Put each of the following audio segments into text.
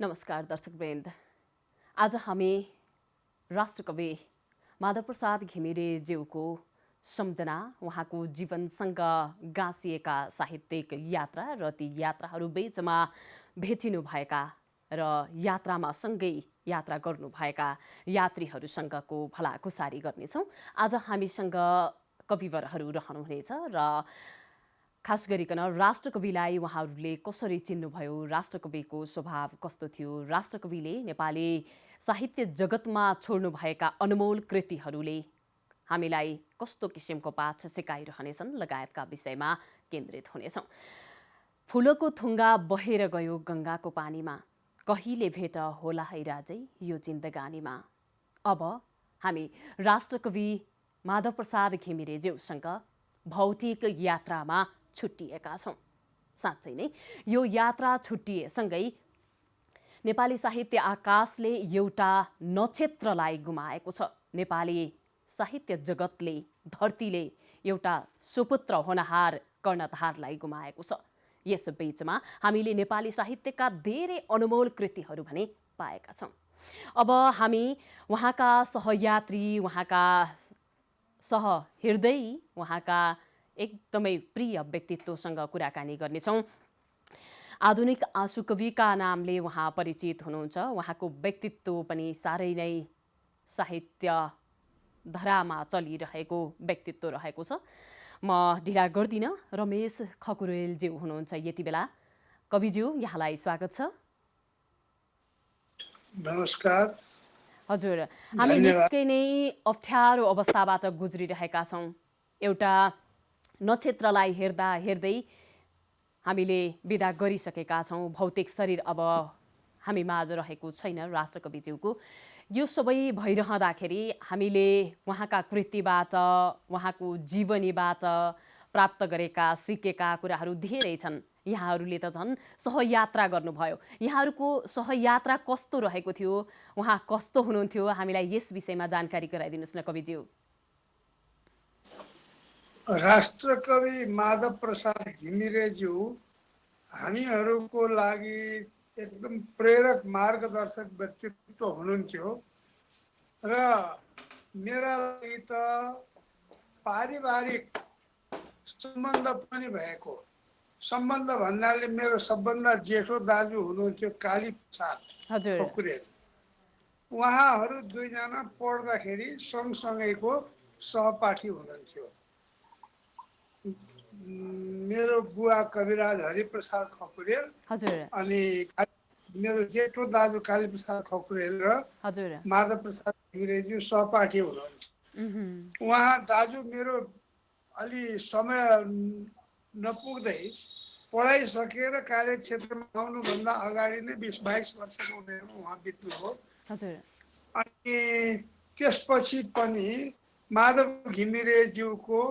नमस्कार दर्शकवृन्द। आज हामी राष्ट्रकवि माधवप्रसाद घिमिरेज्यूको सम्झना, उहाँको जीवनसँग गाँसिएका साहित्यिक यात्रा र ती यात्राहरू बीचमा भेटिनुभएका र यात्रामा सँगै यात्रा गर्नुभएका यात्रीहरूसँगको भलाकुसारी गर्नेछौँ। आज हामीसँग कविवरहरू रहनुहुनेछ र खास गरिकन राष्ट्रकविलाई उहाँहरूले कसरी चिन्नुभयो, राष्ट्रकविको स्वभाव कस्तो थियो, राष्ट्रकविले नेपाली साहित्य जगतमा छोड्नुभएका अनमोल कृतिहरूले हामीलाई कस्तो किसिमको पाठ सिकाइरहनेछन् लगायतका विषयमा केन्द्रित हुनेछौँ। फुलको थुङ्गा बहेर गयो गङ्गाको पानीमा, कहिले भेट होला है राजै यो जिन्दगानीमा। अब हामी राष्ट्रकवि माधवप्रसाद घिमिरेज्यूसँग भौतिक यात्रामा छुट्टिएका छौँ। साँच्चै नै यो यात्रा छुट्टिएसँगै नेपाली साहित्य आकाशले एउटा नक्षत्रलाई गुमाएको छ। नेपाली साहित्य जगतले, धरतीले एउटा सुपुत्र होनहार कर्णधारलाई गुमाएको छ। यस बीचमा हामीले नेपाली साहित्यका धेरै अनमोल कृतिहरू भने पाएका छौँ। अब हामी उहाँका सहयात्री, उहाँका सहहृदय, उहाँका एकदमै प्रिय व्यक्तित्वसँग कुराकानी गर्नेछौँ। आधुनिक आँसुकविका नामले उहाँ परिचित हुनुहुन्छ। उहाँको व्यक्तित्व पनि साह्रै नै साहित्य धरामा चलिरहेको व्यक्तित्व रहेको छ। म ढिला गर्दिनँ, रमेश खकुरेलज्यू हुनुहुन्छ यति बेला। कविज्यू, यहाँलाई स्वागत छ। नमस्कार। हजुर, हामी निकै नै अप्ठ्यारो अवस्थाबाट गुज्रिरहेका छौँ। एउटा नक्षत्रलाई हेर्दा हेर्दै हामीले विदा गरिसकेका छौँ। भौतिक शरीर अब हामी माझ रहेको छैन राष्ट्रकविज्यूको। यो सबै भइरहँदाखेरि हामीले उहाँका कृतिबाट, उहाँको जीवनीबाट प्राप्त गरेका सिकेका कुराहरू धेरै छन्। यहाँहरूले त झन् सहयात्रा गर्नुभयो। यहाँहरूको सहयात्रा कस्तो रहेको थियो, उहाँ कस्तो हुनुहुन्थ्यो, हामीलाई यस विषयमा जानकारी गराइदिनुहोस् न कविज्यू। राष्ट्रकवि माधवप्रसाद घिमिरेज्यू हामीहरूको लागि एकदम प्रेरक मार्गदर्शक व्यक्तित्व हुनुहुन्थ्यो र मेरा लागि त पारिवारिक सम्बन्ध पनि भएको। सम्बन्ध भन्नाले मेरो सबभन्दा जेठो दाजु हुनुहुन्थ्यो कालीप्रसाद खकुरेल। उहाँहरू दुईजना पढ्दाखेरि सँगसँगैको सहपाठी हुनुहुन्थ्यो। मेरो बुवा कविराज हरिप्रसाद खकुरेल अनि मेरो जेठो दाजु कालीप्रसाद खकुरेल र माधवप्रसाद घिमिरेज्यू सहपाठी हुनुहुन्थ्यो। उहाँ दाजु मेरो अलि समय नपुग्दै पढाइ सकेर कार्यक्षेत्रमा आउनुभन्दा अगाडि नै 20-22 वर्षको उमेरमा उहाँ बित्नुभयो। अनि त्यसपछि पनि माधव घिमिरेज्यूको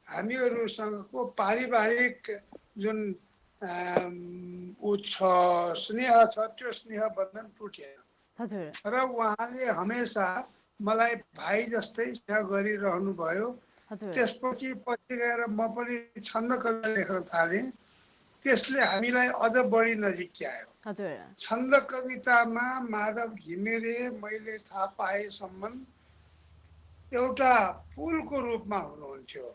हामीहरूसँगको पारिवारिक जुन ऊ छ, स्नेह छ, त्यो स्नेह बन्धन टुटेन र उहाँले हमेसा मलाई भाइ जस्तै स्नेह गरिरहनु भयो। त्यसपछि पछि गएर म पनि छन्द कविता लेख्न थालेँ। त्यसले हामीलाई अझ बढी नजिक्यायो। छन्द कवितामा माधव घिमिरे मैले थाहा पाएसम्म एउटा पुलको रूपमा हुनुहुन्थ्यो।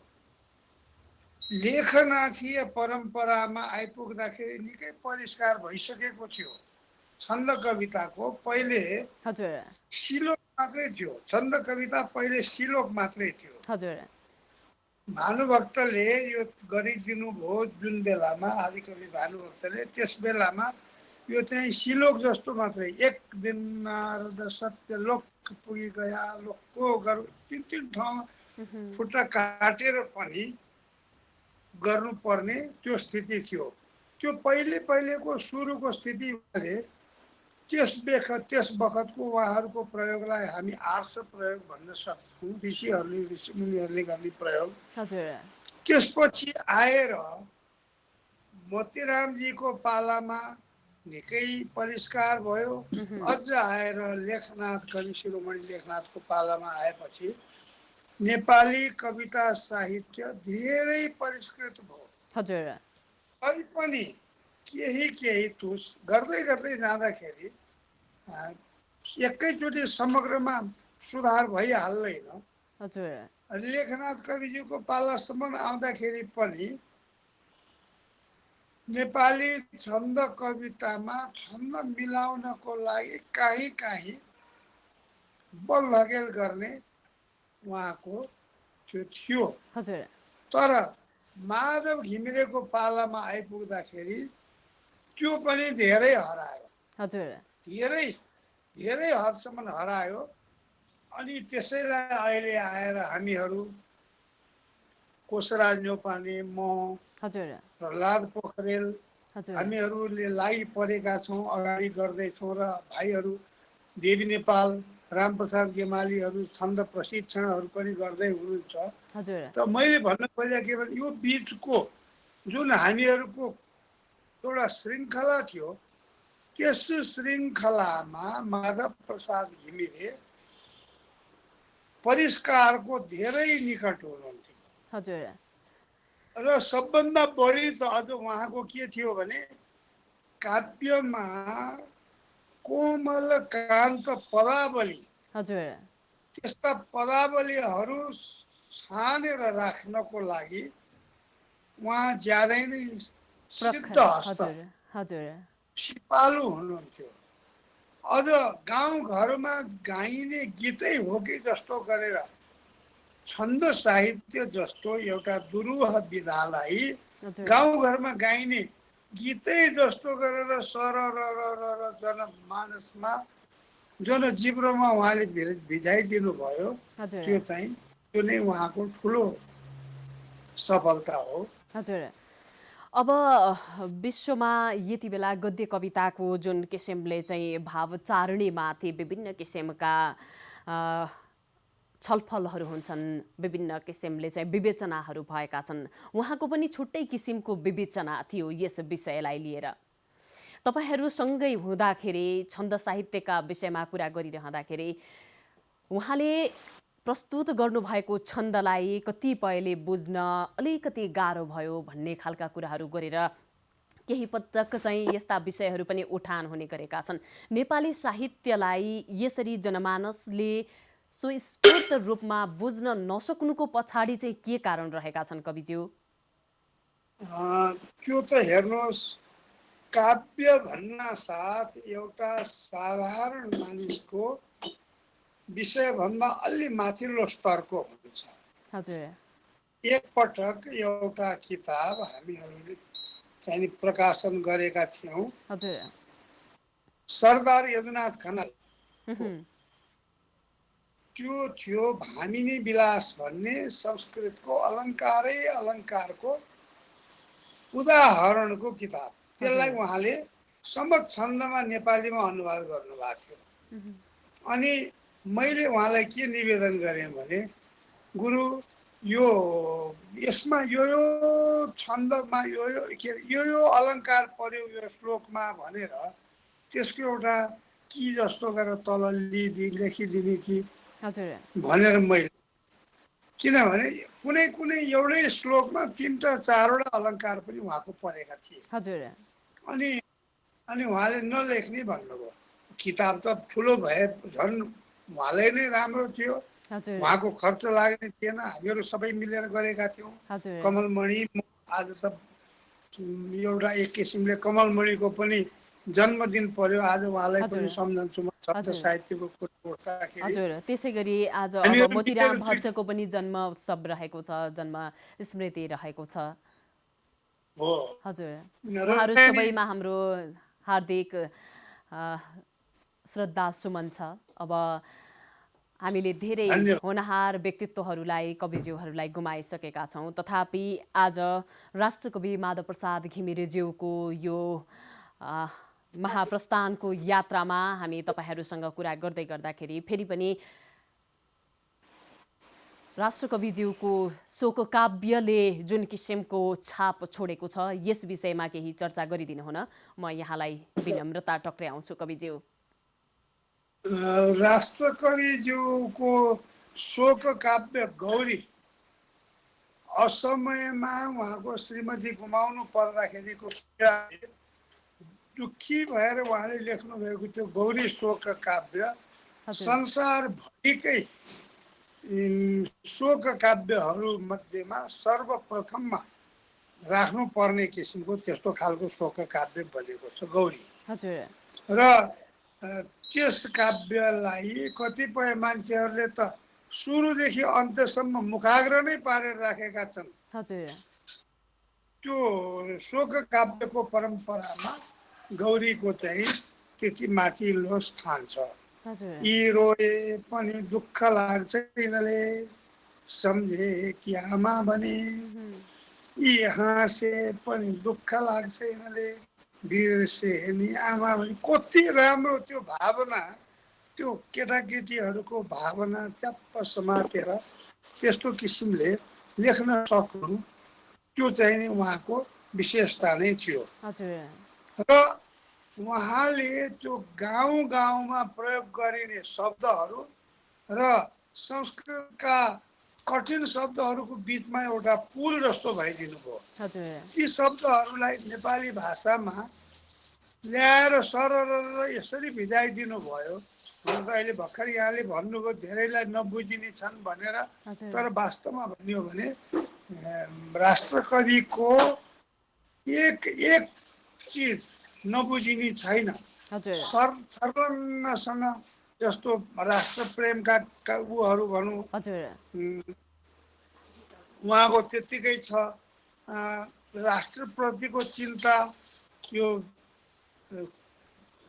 लेखनाथीय परम्परामा आइपुग्दाखेरि निकै परिष्कार भइसकेको थियो। छन्द कविताको पहिले श्लोक मात्रै थियो। छन्द कविता पहिले श्लोक मात्रै थियो। भानुभक्तले यो गरिदिनु भयो जुन बेलामा, आदिकवि भानुभक्तले, त्यस बेलामा यो चाहिँ श्लोक जस्तो मात्रै, एक दिन नारद सत्य लोक पुगी गया लोकको गर्व, तीन ठाउँमा फुटा काटेर पनि गर्नुपर्ने त्यो स्थिति थियो। त्यो पहिलेको सुरुको स्थिति भने त्यस बखतको उहाँहरूको प्रयोगलाई हामी आर्ष प्रयोग भन्न सक्छौँ। ऋषिमुनिहरूले गर्ने प्रयोग। त्यसपछि आएर मोतीरामजीको पालामा निकै परिष्कार भयो। अझ आएर लेखनाथ, कवि शिरोमणि लेखनाथको पालामा आएपछि नेपाली कविता साहित्य धेरै परिष्कृत भयो। तैपनि केही तुस गर्दै गर्दै जाँदाखेरि अ, एकैचोटि समग्रमा सुधार भइहाल्दैन। हजुर लेखनाथ कविज्यूको पालासम्म आउँदाखेरि पनि नेपाली छन्द कवितामा छन्द मिलाउनको लागि काहीँ काहीँ बल धकेल गर्ने उहाँको त्यो थियो। हजुर तर माधव घिमिरेको पालामा आइपुग्दाखेरि त्यो पनि धेरै हरायो, हजुर धेरै धेरै हदसम्म हरायो। अनि त्यसैलाई अहिले आएर हामीहरू कोशराज न्यौपाने, म, हजुर प्रहलाद पोखरेल, हजुर हामीहरूले लागि परेका छौँ, अगाडि गर्दैछौँ र भाइहरू देवी नेपाल, रामप्रसाद गेमालीहरू छन्द प्रशिक्षणहरू पनि गर्दै हुनुहुन्छ। हजुर त मैले भन्न खोजेको के भने यो बिचको जुन हामीहरूको एउटा श्रृङ्खला थियो, त्यस श्रृङ्खलामा माधव प्रसाद घिमिरे परिष्कारको धेरै निकट हुनुहुन्थ्यो। हजुर र सबभन्दा बढी त अझ उहाँको के थियो भने काव्यमा कोमल कान्त पदावली, हजुर त्यस्ता पदावलीहरू छानेर राख्नको लागि उहाँ ज्यादै नै सिद्ध प्रखर हस्त, हजुर हजुर सिपालु हुनुहुन्थ्यो। अझ गाउँघरमा गाइने गीतै हो कि जस्तो गरेर छन्द साहित्य जस्तो एउटा दुरूह विधालाई हजुर गाउँघरमा गाइने गीतै जस्तो गरेर र जनमानसमा जनजिब्रोमा उहाँले भिजाइदिनु भयो। हजुर त्यो चाहिँ त्यो नै उहाँको ठुलो सफलता हो। हजुर अब विश्वमा यति बेला गद्य कविताको जुन किसिमले चाहिँ भावचारणीमाथि विभिन्न किसिमका अ, छलफलहरू हुन्छन्, विभिन्न किसिमले चाहिँ विवेचनाहरू भएका छन्, उहाँको पनि छुट्टै किसिमको विवेचना थियो यस विषयलाई लिएर। तपाईँहरूसँगै हुँदाखेरि छन्द साहित्यका विषयमा कुरा गरिरहँदाखेरि उहाँले प्रस्तुत गर्नुभएको छन्दलाई कतिपयले बुझ्न अलिकति गाह्रो भयो भन्ने खालका कुराहरू गरेर केही पटक चाहिँ यस्ता विषयहरू पनि उठान हुने गरेका छन्। नेपाली साहित्यलाई यसरी जनमानसले सुस्फूर्त रूपमा बुझ्न नसक्नुको पछाडि चाहिँ के कारण रहेका छन् कविज्यू? त्यो त हेर्नुहोस्, काव्य भन्ना साथ एउटा साधारण मानिसको विषयभन्दा अलि माथिल्लो स्तरको हुन्छ। हजुर एकपटक एउटा किताब हामीहरूले चाहिँ प्रकाशन गरेका थियौँ, हजुर सरदार यदुनाथ खनालको। उहुँ, त्यो थियो भामिनी विलास भन्ने संस्कृतको अलङ्कारै अलङ्कारको उदाहरणको किताब। त्यसलाई हजुर उहाँले सम्मत छन्दमा नेपालीमा अनुवाद गर्नुभएको थियो। उहुँ, अनि मैले उहाँलाई के निवेदन गरेँ भने, गुरु यो यसमा यो यो छन्दमा यो यो के अरे यो यो अलङ्कार पर्यो यो श्लोकमा भनेर त्यसको एउटा कि जस्तो गरेर तल लेखिदिने कि हजुर भनेर मैले, किनभने कुनै कुनै एउटै श्लोकमा तिनवटा चारवटा अलङ्कार पनि उहाँको परेका थिए। हजुर अनि अनि उहाँले नलेख्ने भन्नुभयो। किताब त ठुलो भए झन् उहाँलाई नै राम्रो थियो, हजुर उहाँको खर्च लाग्ने थिएन, हामीहरू सबै मिलेर गरेका थियौँ। हजुर कमलमणि आज त एउटा एक किसिमले कमलमणिको पनि जन्मदिन पर्यो आज, उहाँलाई पनि हजुर सम्झन्छु म शब्द हजुर साहित्यको कुरा उठ्दाखेरि। हजुर त्यसै गरी आज अब हामीहरू मिलेर मोतीराम भट्टको पनि जन्म उत्सव रहेको छ, जन्म स्मृति रहेको छ। हो हजुर र उहाँहरू नि सबैमा हाम्रो हार्दिक श्रद्धा सुमन छ। अब हामीले धेरै धन्यवाद। होनहार व्यक्तित्वहरूलाई कविज्यूहरूलाई गुमाइसकेका छौँ, तथापि आज राष्ट्रकवि माधव प्रसाद घिमिरेज्यूको यो अ, महाप्रस्थानको यात्रामा हामी तपाईँहरूसँग कुरा गर्दै गर्दाखेरि फेरि पनि राष्ट्रकविज्यूको शोककाव्यले जुन किसिमको छाप छोडेको छ यस विषयमा केही चर्चा गरिदिनु हुन म यहाँलाई विनम्रता टक्र्याउँछु कविज्यू। राष्ट्रकविज्यूको शोक काव्य गौरी असमयमा उहाँको श्रीमती गुमाउनु पर्दाखेरिको पीडा दुःखी भएर उहाँले लेख्नु भएको त्यो गौरी शोक काव्य हजुर संसारभरिकै शोक काव्यहरू मध्येमा सर्वप्रथममा राख्नुपर्ने किसिमको त्यस्तो खालको शोक काव्य बनेको छ गौरी। हजुर र त्यस काव्यलाई कतिपय मान्छेहरूले त सुरुदेखि अन्त्यसम्म मुखाग्र नै पारेर राखेका छन्। हजुर त्यो शोक काव्यको परम्परामा गौरीको चाहिँ त्यति माथिल्लो स्थान छ। हजुर यी रोए पनि दुःख लाग्छ यिनले, सम्झे कि आमा भने, यी हाँसे पनि दुःख लाग्छ यिनले, बिर्से नि आमा भने। कति राम्रो त्यो भावना, त्यो केटाकेटीहरूको भावना च्याप्प समातेर त्यस्तो किसिमले लेख्न सक्नु त्यो चाहिँ नि उहाँको विशेषता नै थियो। हजुर र उहाँले त्यो गाउँ गाउँमा प्रयोग गरिने शब्दहरू र संस्कृतका कठिन शब्दहरूको बिचमा एउटा पुल जस्तो भइदिनु भयो। हजुर ती शब्दहरूलाई नेपाली भाषामा ल्याएर सरर यसरी भिजाइदिनु भयो। हुन त अहिले भर्खर यहाँले भन्नुभयो धेरैलाई नबुझिने छन् भनेर, हजुर तर वास्तवमा भन्ने हो भने राष्ट्रकविको एक एक चिज नबुझिने छैन। हजुर सर्वङ्गसँग जस्तो राष्ट्र प्रेमका उहरू भनौँ, हजुर उहाँको त्यत्तिकै छ। राष्ट्रप्रतिको चिन्ता, यो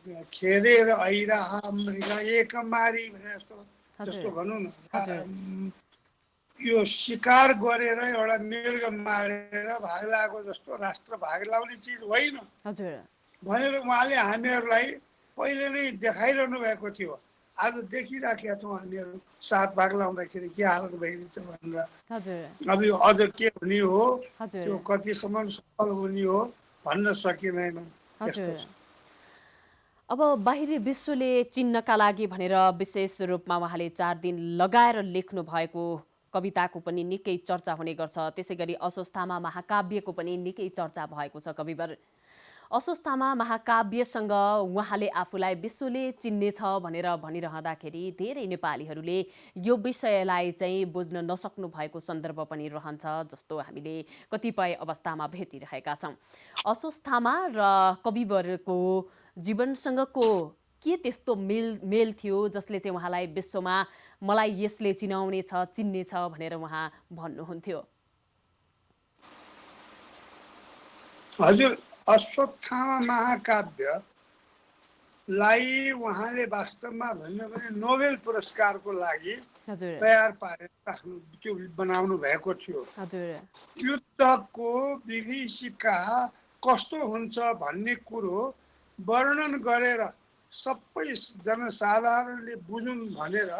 खेदेर ऐराहा मृगा एकमारी भने जस्तो हजुर जस्तो भनौँ न, हजुर यो शिकार गरेर एउटा मृग मारेर भाग लागेको जस्तो राष्ट्र भाग लाउने चिज होइन हजुर भनेर उहाँले हामीहरूलाई पहिले नै देखाइरहनु भएको थियो। आज देखिराखेका छौँ हामीहरू 7 भाग लाउँदाखेरि के हालत भइरहेछ भनेर। हजुर अब यो अझ के हुने हो, हजुर त्यो कतिसम्म सफल हुने हो भन्न सकिँदैन। यस्तो हजुर छ। अब बाहिरी विश्वले चिन्नका लागि भनेर विशेष रूपमा उहाँले 4 दिन लगाएर लेख्नु भएको कविताको पनि निकै चर्चा हुने गर्छ। त्यसै गरी अस्वस्थामा महाकाव्यको पनि निकै चर्चा भएको छ। कविवर अस्वस्थामा महाकाव्यसँग उहाँले आफूलाई विश्वले चिन्नेछ भनेर भनिरहँदाखेरि धेरै नेपालीहरूले यो विषयलाई चाहिँ बुझ्न नसक्नु भएको सन्दर्भ पनि रहन्छ, जस्तो हामीले कतिपय अवस्थामा भेटिरहेका छौँ। अस्वस्थामा र कविवरको जीवनसँगको के त्यस्तो मेल थियो जसले चाहिँ उहाँलाई विश्वमा मलाई यसले चिनाउनेछ चिन्नेछ भनेर उहाँ भन्नुहुन्थ्यो? हजुर, अश्वत्थामा महाकाव्यलाई उहाँले वास्तवमा भन्यो भने नोबेल पुरस्कारको लागि हजुर तयार पारेर राख्नु, त्यो बनाउनु भएको थियो। हजुर युद्धको विभीषिका कस्तो हुन्छ भन्ने कुरो वर्णन गरेर सबै जनसाधारणले बुझुन् भनेर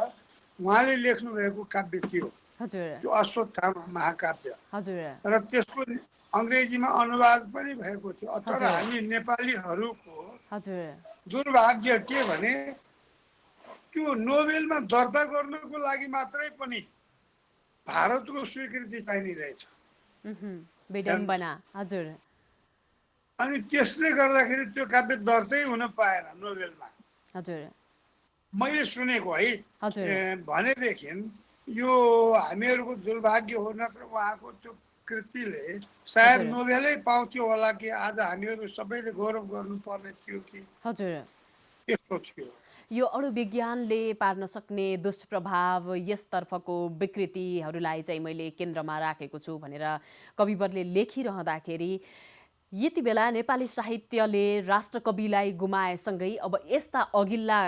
उहाँले लेख्नु भएको काव्य थियो हजुर त्यो अश्वत्थामा महाकाव्य। हजुर र त्यसको अङ्ग्रेजीमा अनुवाद पनि भएको थियो। तर हजुर हामी नेपालीहरूको हजुर दुर्भाग्य के भने त्यो नोबेलमा दर्ता गर्नको लागि मात्रै पनि भारतको स्वीकृति चाहिने रहेछ। विडम्बना। हजुर अनि त्यसले गर्दाखेरि त्यो काव्य दर्तै हुन पाएन नोबेलमा, हजुर मैले सुनेको है। हजुर भनेदेखि यो हामीहरूको दुर्भाग्य हो, नत्र उहाँको त्यो कृतिले सायद हजुर नोबेलै पाउँथ्यो होला कि आज हामीहरू सबैले गौरव गर्नुपर्ने थियो कि, हजुर यस्तो थियो। यो अणु विज्ञानले पार्न सक्ने दुष्प्रभाव, यसतर्फको विकृतिहरूलाई चाहिँ मैले केन्द्रमा राखेको छु भनेर कविवरले लेखिरहँदाखेरि यति बेला नेपाली साहित्यले राष्ट्रकविलाई गुमाएसँगै अब यस्ता अघिल्ला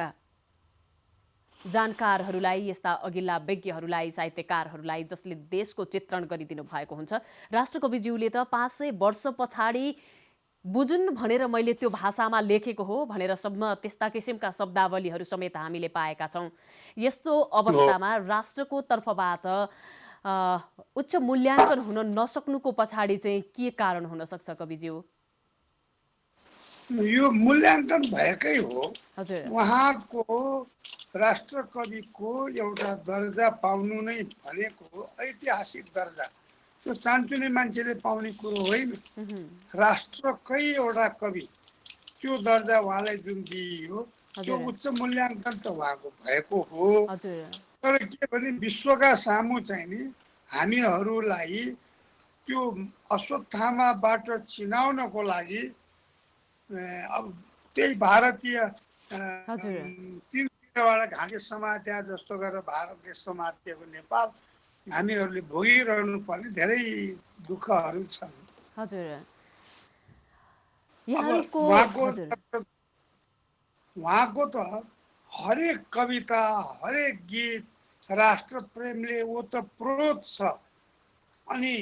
जानकारहरूलाई, यस्ता अघिल्ला विज्ञहरूलाई, साहित्यकारहरूलाई जसले देशको चित्रण गरिदिनु भएको हुन्छ, राष्ट्रकविज्यूले त 500 वर्ष पछाडि बुझुन् भनेर मैले त्यो भाषामा लेखेको हो भनेर त्यस्ता किसिमका शब्दावलीहरू समेत हामीले पाएका छौँ। यस्तो अवस्थामा राष्ट्रको तर्फबाट उच्च मूल्याङ्कन हुन नसक्नुको पछाडि चाहिँ के कारण हुन सक्छ कविज्यू? यो मूल्याङ्कन भएकै हो। हजुर उहाँको राष्ट्रकविको एउटा दर्जा पाउनु नै भनेको ऐतिहासिक दर्जा, त्यो चान्चुने मान्छेले पाउने कुरो होइन। राष्ट्रकै एउटा कवि त्यो दर्जा उहाँलाई जुन दिइयो त्यो हजुर उच्च मूल्याङ्कन त उहाँको भएको हो। हजुर तर के भने विश्वका सामु चाहिँ नि हामीहरूलाई त्यो अश्वत्थामाबाट चिनाउनको लागि अब त्यही भारतीय हजुर तिनतिरबाट घाँटी समात्या जस्तो गरेर भारतले समातेको नेपाल हामीहरूले भोगिरहनु पर्ने धेरै दुःखहरू छन्। हजुर अब यहाँहरूको हजुर उहाँको त हरेक कविता हरेक गीत राष्ट्र प्रेमले ओतप्रोत छ। अनि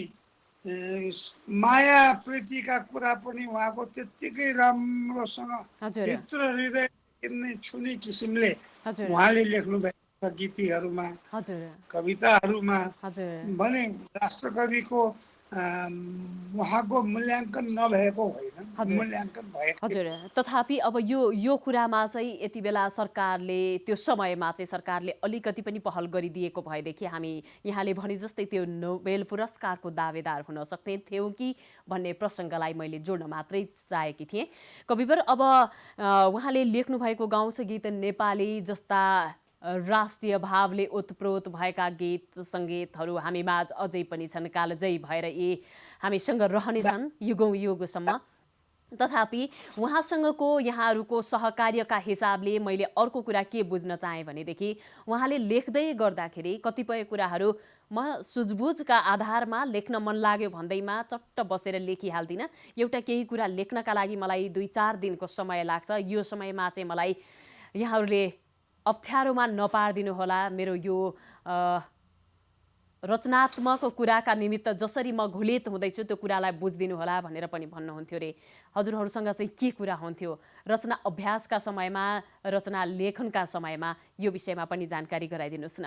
माया प्रीतिका कुरा पनि उहाँको त्यत्तिकै राम्रोसँग हजुर भित्र हृदय नै छुने किसिमले हजुर उहाँले लेख्नु भएको छ गीतीहरूमा हजुर कविताहरूमा। हजुर भने राष्ट्रकविको उहाँको मूल्याङ्कन नभएको होइन, हजुर मूल्याङ्कन भएको। हजुर तथापि अब यो कुरामा चाहिँ यति बेला सरकारले त्यो समयमा चाहिँ सरकारले अलिकति पनि पहल गरिदिएको भएदेखि हामी यहाँले भने जस्तै त्यो नोबेल पुरस्कारको दावेदार हुन सक्ने थियौँ कि भन्ने प्रसङ्गलाई मैले जोड्न मात्रै चाहेकी थिएँ। कविवर अब उहाँले लेख्नुभएको गाउँछ गीत नेपाली जस्ता राष्ट्रिय भावले ओतप्रोत भएका गीत सङ्गीतहरू हामीमाझ अझै पनि छन्, कालजयी भएर यी हामीसँग रहनेछन् युगौँ युगसम्म। तथापि उहाँसँगको यहाँहरूको सहकार्यका हिसाबले मैले अर्को कुरा के बुझ्न चाहेँ भनेदेखि उहाँले लेख्दै गर्दाखेरि कतिपय कुराहरू म सुझबुझका आधारमा लेख्न मन लाग्यो भन्दैमा चट्ट बसेर लेखिहाल्दिनँ। एउटा केही कुरा लेख्नका लागि मलाई 2-4 दिनको समय लाग्छ। यो समयमा चाहिँ मलाई यहाँहरूले अप्ठ्यारोमा नपारिदिनु होला। मेरो यो रचनात्मक कुराका निमित्त जसरी म घुलित हुँदैछु त्यो कुरालाई बुझिदिनु होला भनेर पनि भन्नुहुन्थ्यो रे। हजुरहरूसँग चाहिँ के कुरा हुन्थ्यो रचना अभ्यासका समयमा, रचना लेखनका समयमा, यो विषयमा पनि जानकारी गराइदिनुहोस् न।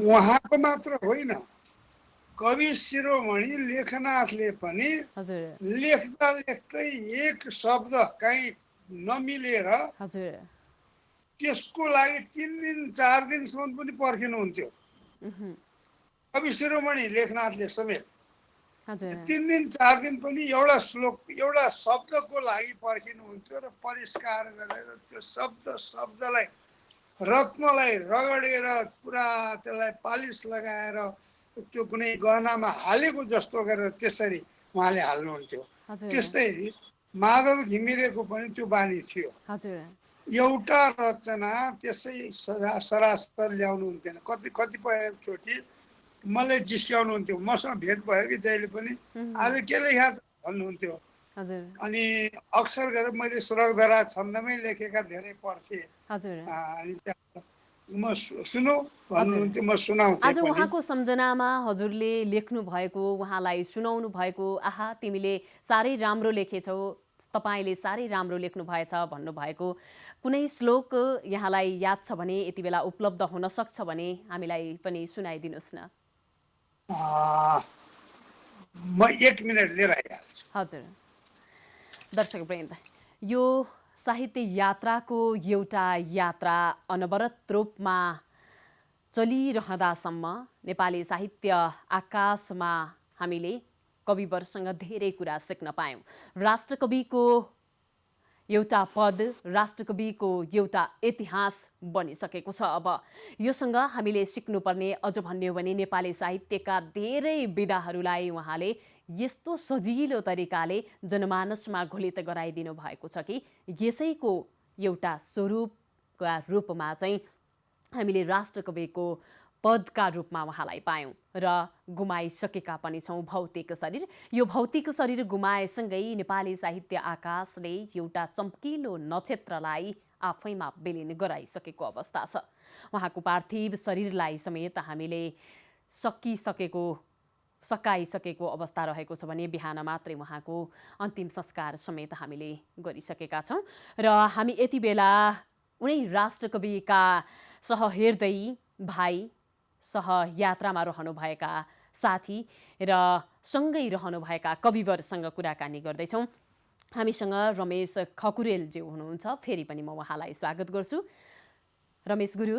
उहाँको मात्र होइन, कवि शिरोमणि लेखनाथले पनि हजुर लेख्दा लेख्दै एक शब्द कहीँ नमिलेर हजुर त्यसको लागि 3 दिन 4 दिनसम्म पनि पर्खिनुहुन्थ्यो। कवि शिरोमणि लेखनाथले समेत हजुर 3 दिन 4 दिन पनि एउटा श्लोक एउटा शब्दको लागि पर्खिनुहुन्थ्यो र परिष्कार गरेर त्यो शब्दलाई रत्नलाई रगडेर पुरा त्यसलाई पालिस लगाएर त्यो कुनै गहनामा हालेको जस्तो गरेर त्यसरी उहाँले हाल्नुहुन्थ्यो। हजुर त्यस्तै माधव घिमिरेको पनि त्यो बानी थियो। हजुर एउटा रचना त्यसै सरासर ल्याउनु हुन्थेन। कतिपयचोटि मलाई जिस्क्याउनुहुन्थ्यो। मसँग भेट भयो कि जहिले पनि आज के लेखा छ भन्नुहुन्थ्यो। हजुर अनि अक्सर गरेर मैले सुरगधरा छन्दमै लेखेका धेरै पढ्थेँ। हजुर अनि त्यहाँ म सुनौ हजुर भन्नुहुन्थ्यो, म सुनाउँथेँ आज पनि। उहाँको सम्झनामा हजुरले लेख्नु भएको, उहाँलाई सुनाउनु भएको, आहा तिमीले साह्रै राम्रो लेखेछौ, तपाईँले साह्रै राम्रो लेख्नु भएछ भन्नुभएको कुनै श्लोक यहाँलाई याद छ भने यति बेला उपलब्ध हुन सक्छ भने हामीलाई पनि सुनाइदिनुहोस् न। म 1 मिनट लिएर आइहाल्छु। हजुर दर्शकवृन्द, यो साहित्य यात्राको एउटा यात्रा अनवरत रूपमा चलिरहँदासम्म नेपाली साहित्य आकाशमा हामीले कविवरसँग धेरै कुरा सिक्न पायौँ। राष्ट्रकविको एउटा पद, राष्ट्रकविको एउटा इतिहास बनिसकेको छ। अब योसँग हामीले सिक्नुपर्ने अझ भन्ने हो भने नेपाली साहित्यका धेरै विधाहरूलाई उहाँले यस्तो सजिलो तरिकाले जनमानसमा घुलित गराइदिनु भएको छ कि यसैको एउटा स्वरूपका रूपमा चाहिँ हामीले राष्ट्रकविको पदका रूपमा उहाँलाई पायौँ र गुमाइसकेका पनि छौँ भौतिक शरीर। यो भौतिक शरीर गुमाएसँगै नेपाली साहित्य आकाशले एउटा चम्किलो नक्षत्रलाई आफैमा विलिन गराइसकेको अवस्था छ। उहाँको पार्थिव शरीरलाई समेत हामीले सकाइसकेको अवस्था रहेको छ भने बिहान मात्रै उहाँको अन्तिम संस्कार समेत हामीले गरिसकेका छौँ। र हामी यति बेला उनै राष्ट्रकविका सहहृदयी भाइ, सहयात्रामा रहनुभएका साथी र सँगै रहनुभएका कविवरसँग कुराकानी गर्दैछौँ। हामीसँग रमेश खकुरेलज्यू हुनुहुन्छ। फेरि पनि म उहाँलाई स्वागत गर्छु। रमेश गुरु,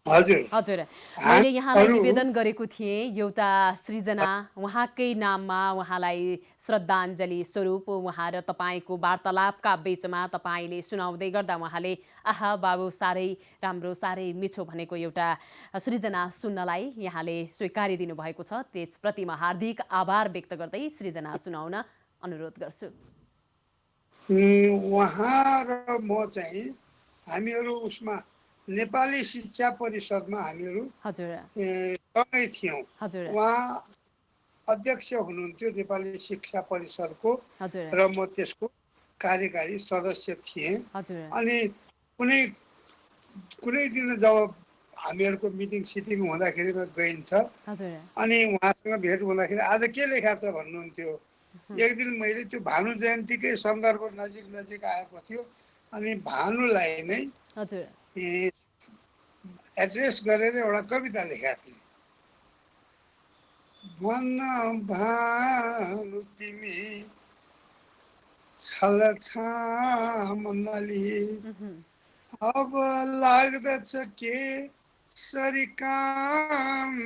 हजुर हजुर मैले यहाँलाई हामीहरू निवेदन गरेको थिएँ एउटा सृजना उहाँकै नाममा उहाँलाई श्रद्धाञ्जली स्वरूप उहाँ र तपाईँको वार्तालापका बीचमा तपाईँले सुनाउँदै गर्दा उहाँले आहा बाबु साह्रै राम्रो साह्रै मिठो भनेको एउटा सृजना सुन्नलाई यहाँले स्वीकारिदिनु भएको छ। त्यसप्रति म हार्दिक आभार व्यक्त गर्दै सृजना सुनाउन अनुरोध गर्छु। उहाँ र म चाहिँ हामीहरू उसमा नेपाली शिक्षा परिषदमा हामीहरू हजुर सँगै थियौँ। हजुर उहाँ अध्यक्ष हुनुहुन्थ्यो नेपाली शिक्षा परिषदको हजुर र म त्यसको कार्यकारी सदस्य थिएँ। हजुर अनि कुनै कुनै दिन जब हामीहरूको मिटिङ सिटिङ हुँदाखेरिमा गइन्छ हजुर अनि उहाँसँग भेट हुँदाखेरि आज के लेखा छ भन्नुहुन्थ्यो। एक दिन मैले त्यो भानु जयन्तीकै सन्दर्भ नजिक नजिक आएको थियो अनि भानुलाई नै हजुर एड्रेस गरेर एउटा कविता लेखेका थिएँ। भन्न भानु तिमी छलछामली अब लाग्दछ के सरी कान्तिपुरी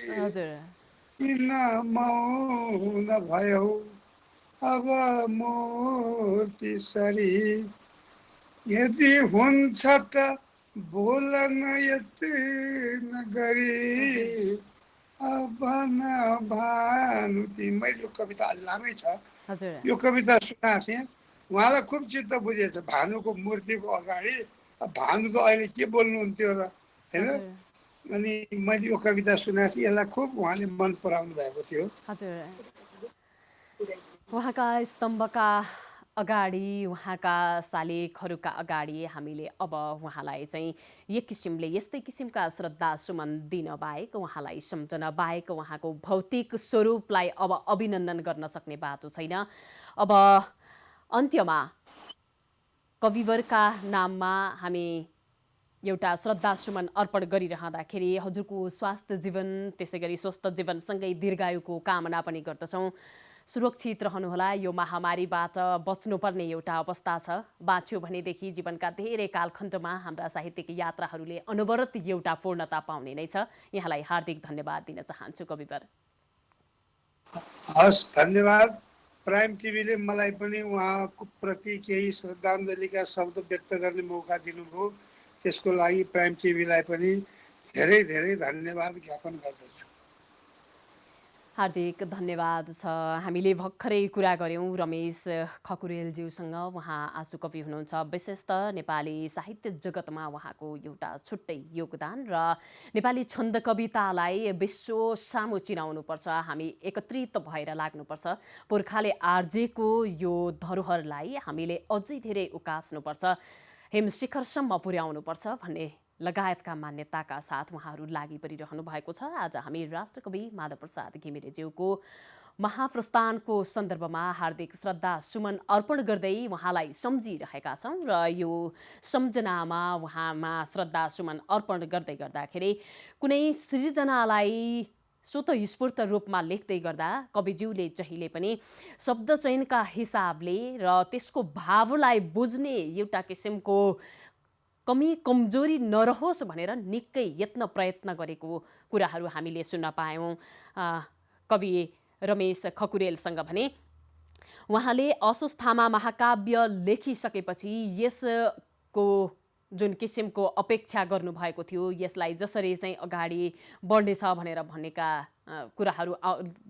हजुर किन मौन भयौ अब मूर्ति सरी यदि हुन्छ त बोलन यत्न गरी अब न भानु तिमी। मैले यो कविता अलि लामै छ। हजुर यो कविता सुनाएको थिएँ। उहाँलाई खुब चित्त बुझेछ भानुको मूर्तिको अगाडि भानु त अहिले के बोल्नुहुन्थ्यो र होइन। हजुर अनि मैले यो कविता सुनाएको थिएँ। यसलाई खुब उहाँले मन पराउनु भएको थियो। हजुर उहाँका स्तम्भका अगाडि उहाँका शालिगहरूका अगाडि हामीले अब उहाँलाई चाहिँ एक किसिमले यस्तै किसिमका श्रद्धा सुमन दिन बाहेक उहाँलाई सम्झन बाहेक उहाँको भौतिक स्वरूपलाई अब अभिनन्दन गर्न सक्ने बाटो छैन। अब अन्त्यमा कविवरका नाममा हामी एउटा श्रद्धा सुमन अर्पण गरिरहँदाखेरि हजुरको स्वास्थ्य जीवन त्यसै गरी स्वस्थ जीवनसँगै दीर्घायुको कामना पनि गर्दछौँ। सुरक्षित रहनुहोला। यो महामारीबाट बच्नुपर्ने एउटा अवस्था छ। बाँच्यो भनेदेखि जीवनका धेरै कालखण्डमा हाम्रा साहित्यिक यात्राहरूले अनवरत एउटा पूर्णता पाउने नै छ। यहाँलाई हार्दिक धन्यवाद दिन चाहन्छु कविवर। हस्, धन्यवाद। प्राइम टिभीले मलाई पनि उहाँको प्रति केही श्रद्धाञ्जलीका शब्द व्यक्त गर्ने मौका दिनुभयो। त्यसको लागि प्राइम टिभीलाई पनि धेरै धेरै धन्यवाद ज्ञापन गर्दछु। हार्दिक धन्यवाद छ। हामीले भर्खरै कुरा गऱ्यौँ रमेश खकुरेलज्यूसँग। उहाँ आँसु कवि हुनुहुन्छ। विशेषतः नेपाली साहित्य जगतमा उहाँको एउटा छुट्टै योगदान र नेपाली छन्द कवितालाई विश्व सामु चिनाउनुपर्छ। हामी एकत्रित भएर लाग्नुपर्छ। पुर्खाले आर्जेको यो धरोहरलाई हामीले अझै धेरै उकास्नुपर्छ, हिमशिखरसम्म पुर्याउनुपर्छ भन्ने लगायतका मान्यताका साथ उहाँहरू लागि परिरहनु भएको छ। आज हामी राष्ट्रकवि माधव प्रसाद घिमिरेज्यूको महाप्रस्थानको सन्दर्भमा हार्दिक श्रद्धा सुमन अर्पण गर्दै उहाँलाई सम्झिरहेका छौँ र यो सम्झनामा उहाँमा श्रद्धा सुमन अर्पण गर्दै गर्दाखेरि कुनै सृजनालाई स्वतःस्फूर्त रूपमा लेख्दै गर्दा कविज्यूले जहिले पनि शब्द चयनका हिसाबले र त्यसको भावलाई बुझ्ने एउटा किसिमको कमी कमजोरी नरहोस् भनेर निकै यत्न प्रयत्न गरेको कुराहरू हामीले सुन्न पायौँ कवि रमेश खकुरेलसँग भने। उहाँले अस्वस्थामा महाकाव्य लेखिसकेपछि यसको जुन किसिमको अपेक्षा गर्नुभएको थियो, यसलाई जसरी चाहिँ अगाडि बढ्नेछ भनेर भनेका कुराहरू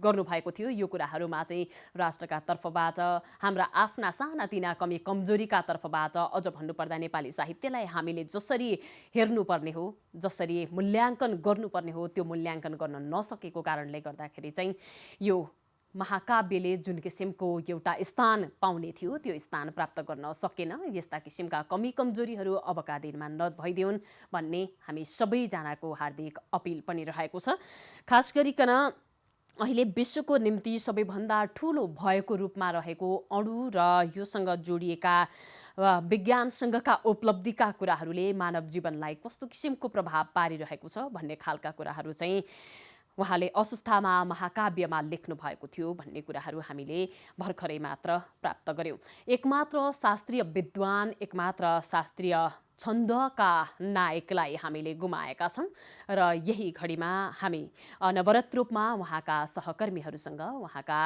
गर्नुभएको थियो, यो कुराहरूमा चाहिँ राष्ट्रका तर्फबाट हाम्रा आफ्ना सानातिना कमी कमजोरीका तर्फबाट अझ भन्नुपर्दा नेपाली साहित्यलाई हामीले जसरी हेर्नुपर्ने हो, जसरी मूल्याङ्कन गर्नुपर्ने हो, त्यो मूल्याङ्कन गर्न नसकेको कारणले गर्दाखेरि चाहिँ यो महाकाव्यले जुन किसिमको एउटा स्थान पाउने थियो त्यो स्थान प्राप्त गर्न सकेन। यस्ता किसिमका कमी कमजोरीहरू अबका दिनमा नभइदिउन् भन्ने हामी सबैजनाको हार्दिक अपिल पनि रहेको छ। खास गरिकन अहिले विश्वको निम्ति सबैभन्दा ठुलो भएको रूपमा रहेको अणु र योसँग जोडिएका विज्ञानसँगका उपलब्धिका कुराहरूले मानव जीवनलाई कस्तो किसिमको प्रभाव पारिरहेको छ भन्ने खालका कुराहरू चाहिँ उहाँले अस्वस्थामा महाकाव्यमा लेख्नु भएको थियो भन्ने कुराहरू हामीले भर्खरै मात्र प्राप्त गर्यौँ। एकमात्र शास्त्रीय विद्वान, एकमात्र शास्त्रीय छन्दका नायकलाई हामीले गुमाएका छौँ र यही घडीमा हामी अनवरत रूपमा उहाँका सहकर्मीहरूसँग उहाँका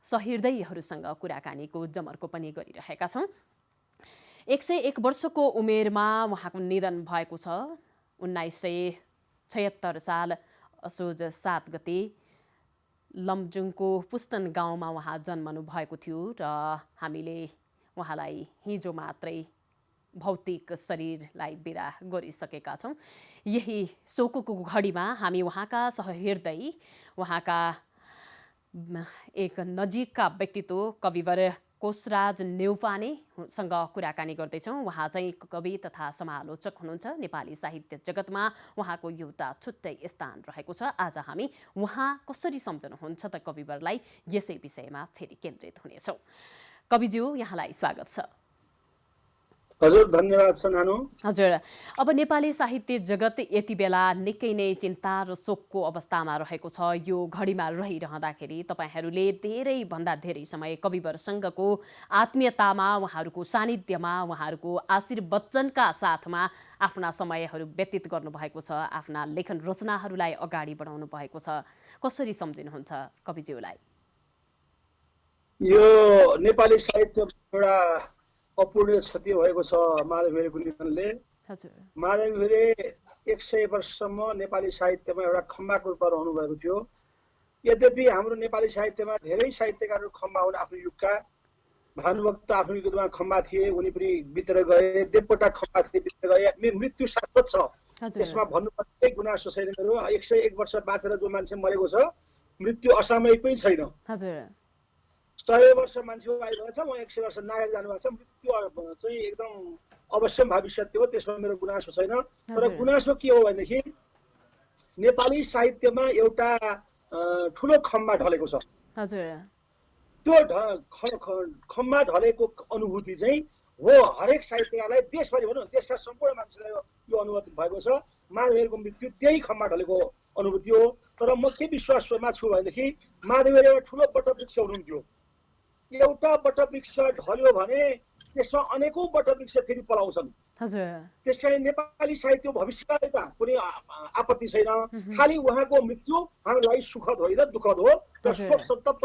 सहृदयहरूसँग कुराकानीको जमर्को पनि गरिरहेका छौँ। 101 वर्षको उमेरमा उहाँको निधन भएको छ। 1976 साल असोज 7 गते लमजुङको पुस्तन गाउँमा उहाँ जन्मनु भएको थियो र हामीले उहाँलाई हिजो मात्रै भौतिक शरीरलाई बिदा गरिसकेका छौँ। यही शोकको घडीमा हामी उहाँका सहृदय, उहाँका एक नजिकका व्यक्तित्व कविवर कोशराज नेउपानेसँग कुराकानी गर्दैछौँ। उहाँ चाहिँ कवि तथा समालोचक हुनुहुन्छ। नेपाली साहित्य जगतमा उहाँको एउटा छुट्टै स्थान रहेको छ। आज हामी उहाँ कसरी सम्झनुहुन्छ त कविवरलाई, यसै विषयमा फेरि केन्द्रित हुनेछौँ। कविज्यू, यहाँलाई स्वागत छ। हजुर, धन्यवाद छ नानु। हजुर, अब नेपाली साहित्य जगत यति बेला निकै नै चिन्ता र शोकको अवस्थामा रहेको छ। यो घडीमा रहिरहँदाखेरि तपाईँहरूले धेरैभन्दा धेरै समय कविवरसँगको आत्मीयतामा, उहाँहरूको सानिध्यमा, उहाँहरूको आशीर्वचनका साथमा आफ्ना समयहरू व्यतीत गर्नुभएको छ, आफ्ना लेखन रचनाहरूलाई अगाडि बढाउनु भएको छ। कसरी सम्झिनुहुन्छ कविज्यूलाई? यो नेपाली साहित्य एउटा अपूर्णीय क्षति भएको छ माधव घिमिरेको निधनले। माधव घिमिरे 100 वर्षसम्म नेपाली साहित्यमा एउटा खम्बाको रूपमा रहनु भएको थियो। यद्यपि हाम्रो नेपाली साहित्यमा धेरै साहित्यकारहरू खम्बा हुन् आफ्नो युगका। भानुभक्त आफ्नो युगमा खम्बा थिए, उनी पनि बितेर गए। देवकोटा खम्बा थिए, बितेर गए। मृत्यु शाश्वत छ, यसमा भन्नुपर्ने गुनासो छैन मेरो। 101 वर्ष बाँचेर जो मान्छे मरेको छ, मृत्यु असामयिक पनि छैन। 100 वर्ष मान्छे आइरहेको छ, उहाँ 100 वर्ष नागरिक जानुभएको छ। मृत्यु चाहिँ एकदम अवश्यम भविष्य हो, त्यसमा मेरो गुनासो छैन। तर गुनासो के हो भनेदेखि नेपाली साहित्यमा एउटा ठुलो खम्बा ढलेको छ। त्यो खम्बा ढलेको अनुभूति चाहिँ हो हरेक साहित्यकारलाई, देशभरि भनौँ देशका सम्पूर्ण मान्छेलाई यो अनुभूति भएको छ। माधव घिमिरेको मृत्यु त्यही खम्बा ढलेको अनुभूति हो। तर म के विश्वासमा छु भनेदेखि माधव घिमिरे एउटा ठुलो वटवृक्ष हुनुहुन्थ्यो। एउटा वटवृक्ष ढल्यो भने त्यसमा अनेकौं वटवृक्ष फेरि पलाउँछन्। त्यसकारण नेपाली साहित्य भविष्यलाई त कुनै आपत्ति छैन। खालि उहाँको मृत्यु हामीलाई सुखद होइन, दुःखद हो र शोक सन्तप्त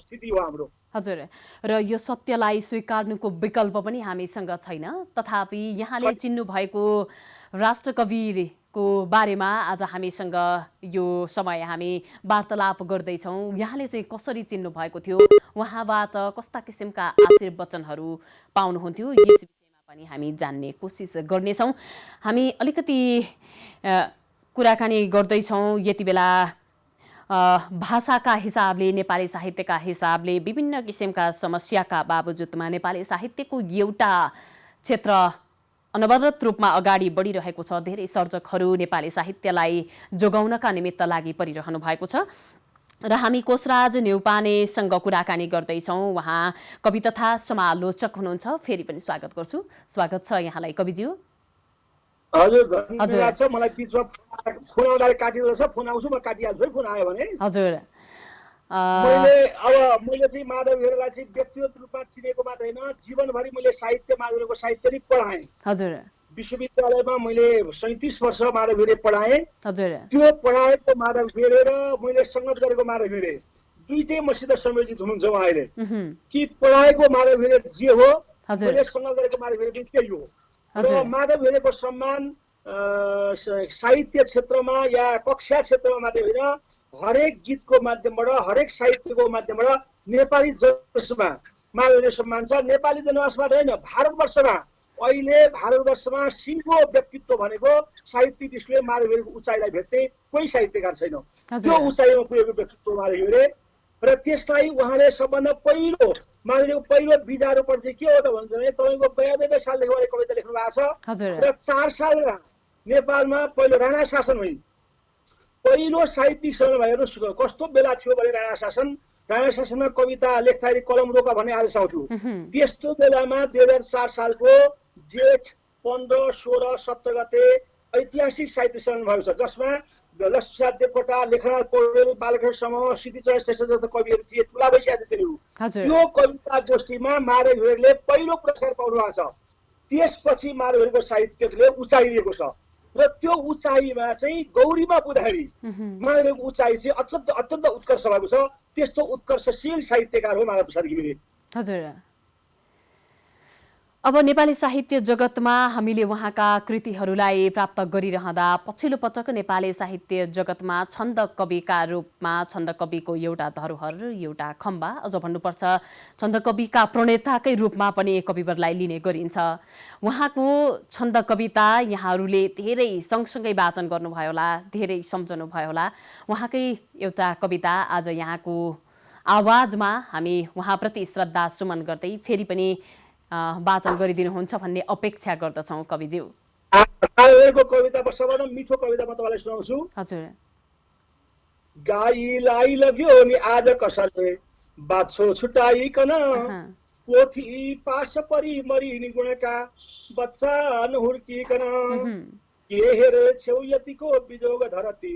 स्थिति हो हाम्रो। हजुर, र यो सत्यलाई स्वीकार्नुको विकल्प पनि हामीसँग छैन। तथापि यहाँले चिन्नु भएको राष्ट्रकविको बारेमा आज हामीसँग यो समय हामी वार्तालाप गर्दैछौँ। यहाँले चाहिँ कसरी चिन्नु भएको थियो, उहाँबाट कस्ता किसिमका आशीर्वचनहरू पाउनुहुन्थ्यो, यस विषयमा पनि हामी जान्ने कोसिस गर्नेछौँ। हामी अलिकति कुराकानी गर्दैछौँ यति बेला भाषाका हिसाबले, नेपाली साहित्यका हिसाबले विभिन्न किसिमका समस्याका बावजुदमा नेपाली साहित्यको एउटा क्षेत्र अनवरत रूपमा अगाडि बढिरहेको छ। धेरै सर्जकहरू नेपाली साहित्यलाई जोगाउनका निमित्त लागि परिरहनु भएको छ र हामी कोशराज नेउपानेसँग कुराकानी गर्दैछौँ। उहाँ कवि तथा समालोचक हुनुहुन्छ। फेरि पनि स्वागत गर्छु। स्वागत छ यहाँलाई कविज्यू। हजुर, धन्यवाद छ। मलाई बिचमा फोन आउँदा काटिएको छ, फोन आउँछु म काटिहाल्छु है, फोन आयो भने। हजुर, मैले चाहिँ माधव घिमिरेलाई चाहिँ व्यक्तिगत रूपमा चिनेको मात्र होइन, जीवनभरि मैले माधव घिमिरेको साहित्य नै पढाएँ। हजुर, विश्वविद्यालयमा मैले 37 वर्ष माधव घिमिरे पढाएँ। हजुर, त्यो पढाएको माधव घिमिरे र मैले सङ्गत गरेको माधव घिमिरे दुईटै मसित संयोजित हुनुहुन्छ उहाँले। कि पढाएको माधव घिमिरे जे हो, मैले सङ्गत गरेको माधव घिमिरे पनि त्यही हो। र माधव घिमिरेको सम्मान साहित्य क्षेत्रमा या कक्षा क्षेत्रमा मात्रै होइन, हरेक गीतको माध्यमबाट, हरेक साहित्यको माध्यमबाट नेपाली जनमानसमा माधव घिमिरे सम्मान छ। नेपाली जनमानसमा होइन, भारतवर्षमा अहिले भारतवर्षमा सिङ्गो व्यक्तित्व भनेको साहित्यिक दृष्टिले माधव घिमिरेको उचाइलाई भेट्ने कोही साहित्यकार छैन। त्यो उचाइमा पुगेको व्यक्तित्व माधव घिमिरे र त्यसलाई उहाँले सबभन्दा पहिलो माधव घिमिरेको पहिलो बिजारोपण चाहिँ के हो त भन्छ भने तपाईँको 92 सालदेखि उहाँले कविता लेख्नु भएको छ र 4 साल नेपालमा पहिलो राणा शासन होइन, पहिलो साहित्यिक समय हेर्नुहोस् कस्तो बेला थियो भने राणा शासनमा कविता लेख्दाखेरि कलम रोका भन्ने आदेश आउँथ्यो। त्यस्तो बेलामा 2004 सालको जेठ 15, 16, 17 गते ऐतिहासिक साहित्य सम्मेलन भएको छ, जसमा लक्ष्मीप्रसाद देवकोटा, लेखनाथ पौडेल, बालकृष्ण समूह, सिद्धिचरण श्रेष्ठ जस्ता कविहरू थिए, ठुला बैसी आदि थिए। त्यो कविता गोष्ठीमा माधव घिमिरेले पहिलो पुरस्कार पाउनु भएको छ। त्यसपछि माधवको साहित्यले उचाइ लिएको छ र त्यो उचाइमा चाहिँ गौरीमा पुग्दाखेरि माधवको उचाइ चाहिँ अत्यन्त उत्कर्ष भएको छ। त्यस्तो उत्कर्षशील साहित्यकार हो माधव प्रसाद घिमिरे। हजुर, अब नेपाली साहित्य जगतमा हामीले उहाँका कृतिहरूलाई प्राप्त गरिरहँदा पछिल्लो पटक नेपाली साहित्य जगतमा छन्द कविका रूपमा छन्द कविको एउटा धरोहर, एउटा खम्बा, अझ भन्नुपर्छ छन्द कविका प्रणेताकै रूपमा पनि कविवरलाई लिने गरिन्छ। उहाँको छन्द कविता यहाँहरूले धेरै सँगसँगै वाचन गर्नुभयो होला, धेरै सम्झनुभयो होला। उहाँकै एउटा कविता आज यहाँको आवाजमा हामी उहाँप्रति श्रद्धा सुमन गर्दै फेरि पनि वाचन गरिदिनुहुन्छ भन्ने अपेक्षा गर्दछौँ कविज्यू। माधवको कविता सबभन्दा मिठो कविता म तपाईँलाई सुनाउँछु। हजुर। गाईलाई लग्यो नि आज कसले बाछो छुटाइकन, पोथी पास परी मरी नि गुणका बच्चा नहुर्किकन, के हेरे छेउ यतिको बिजोग धरती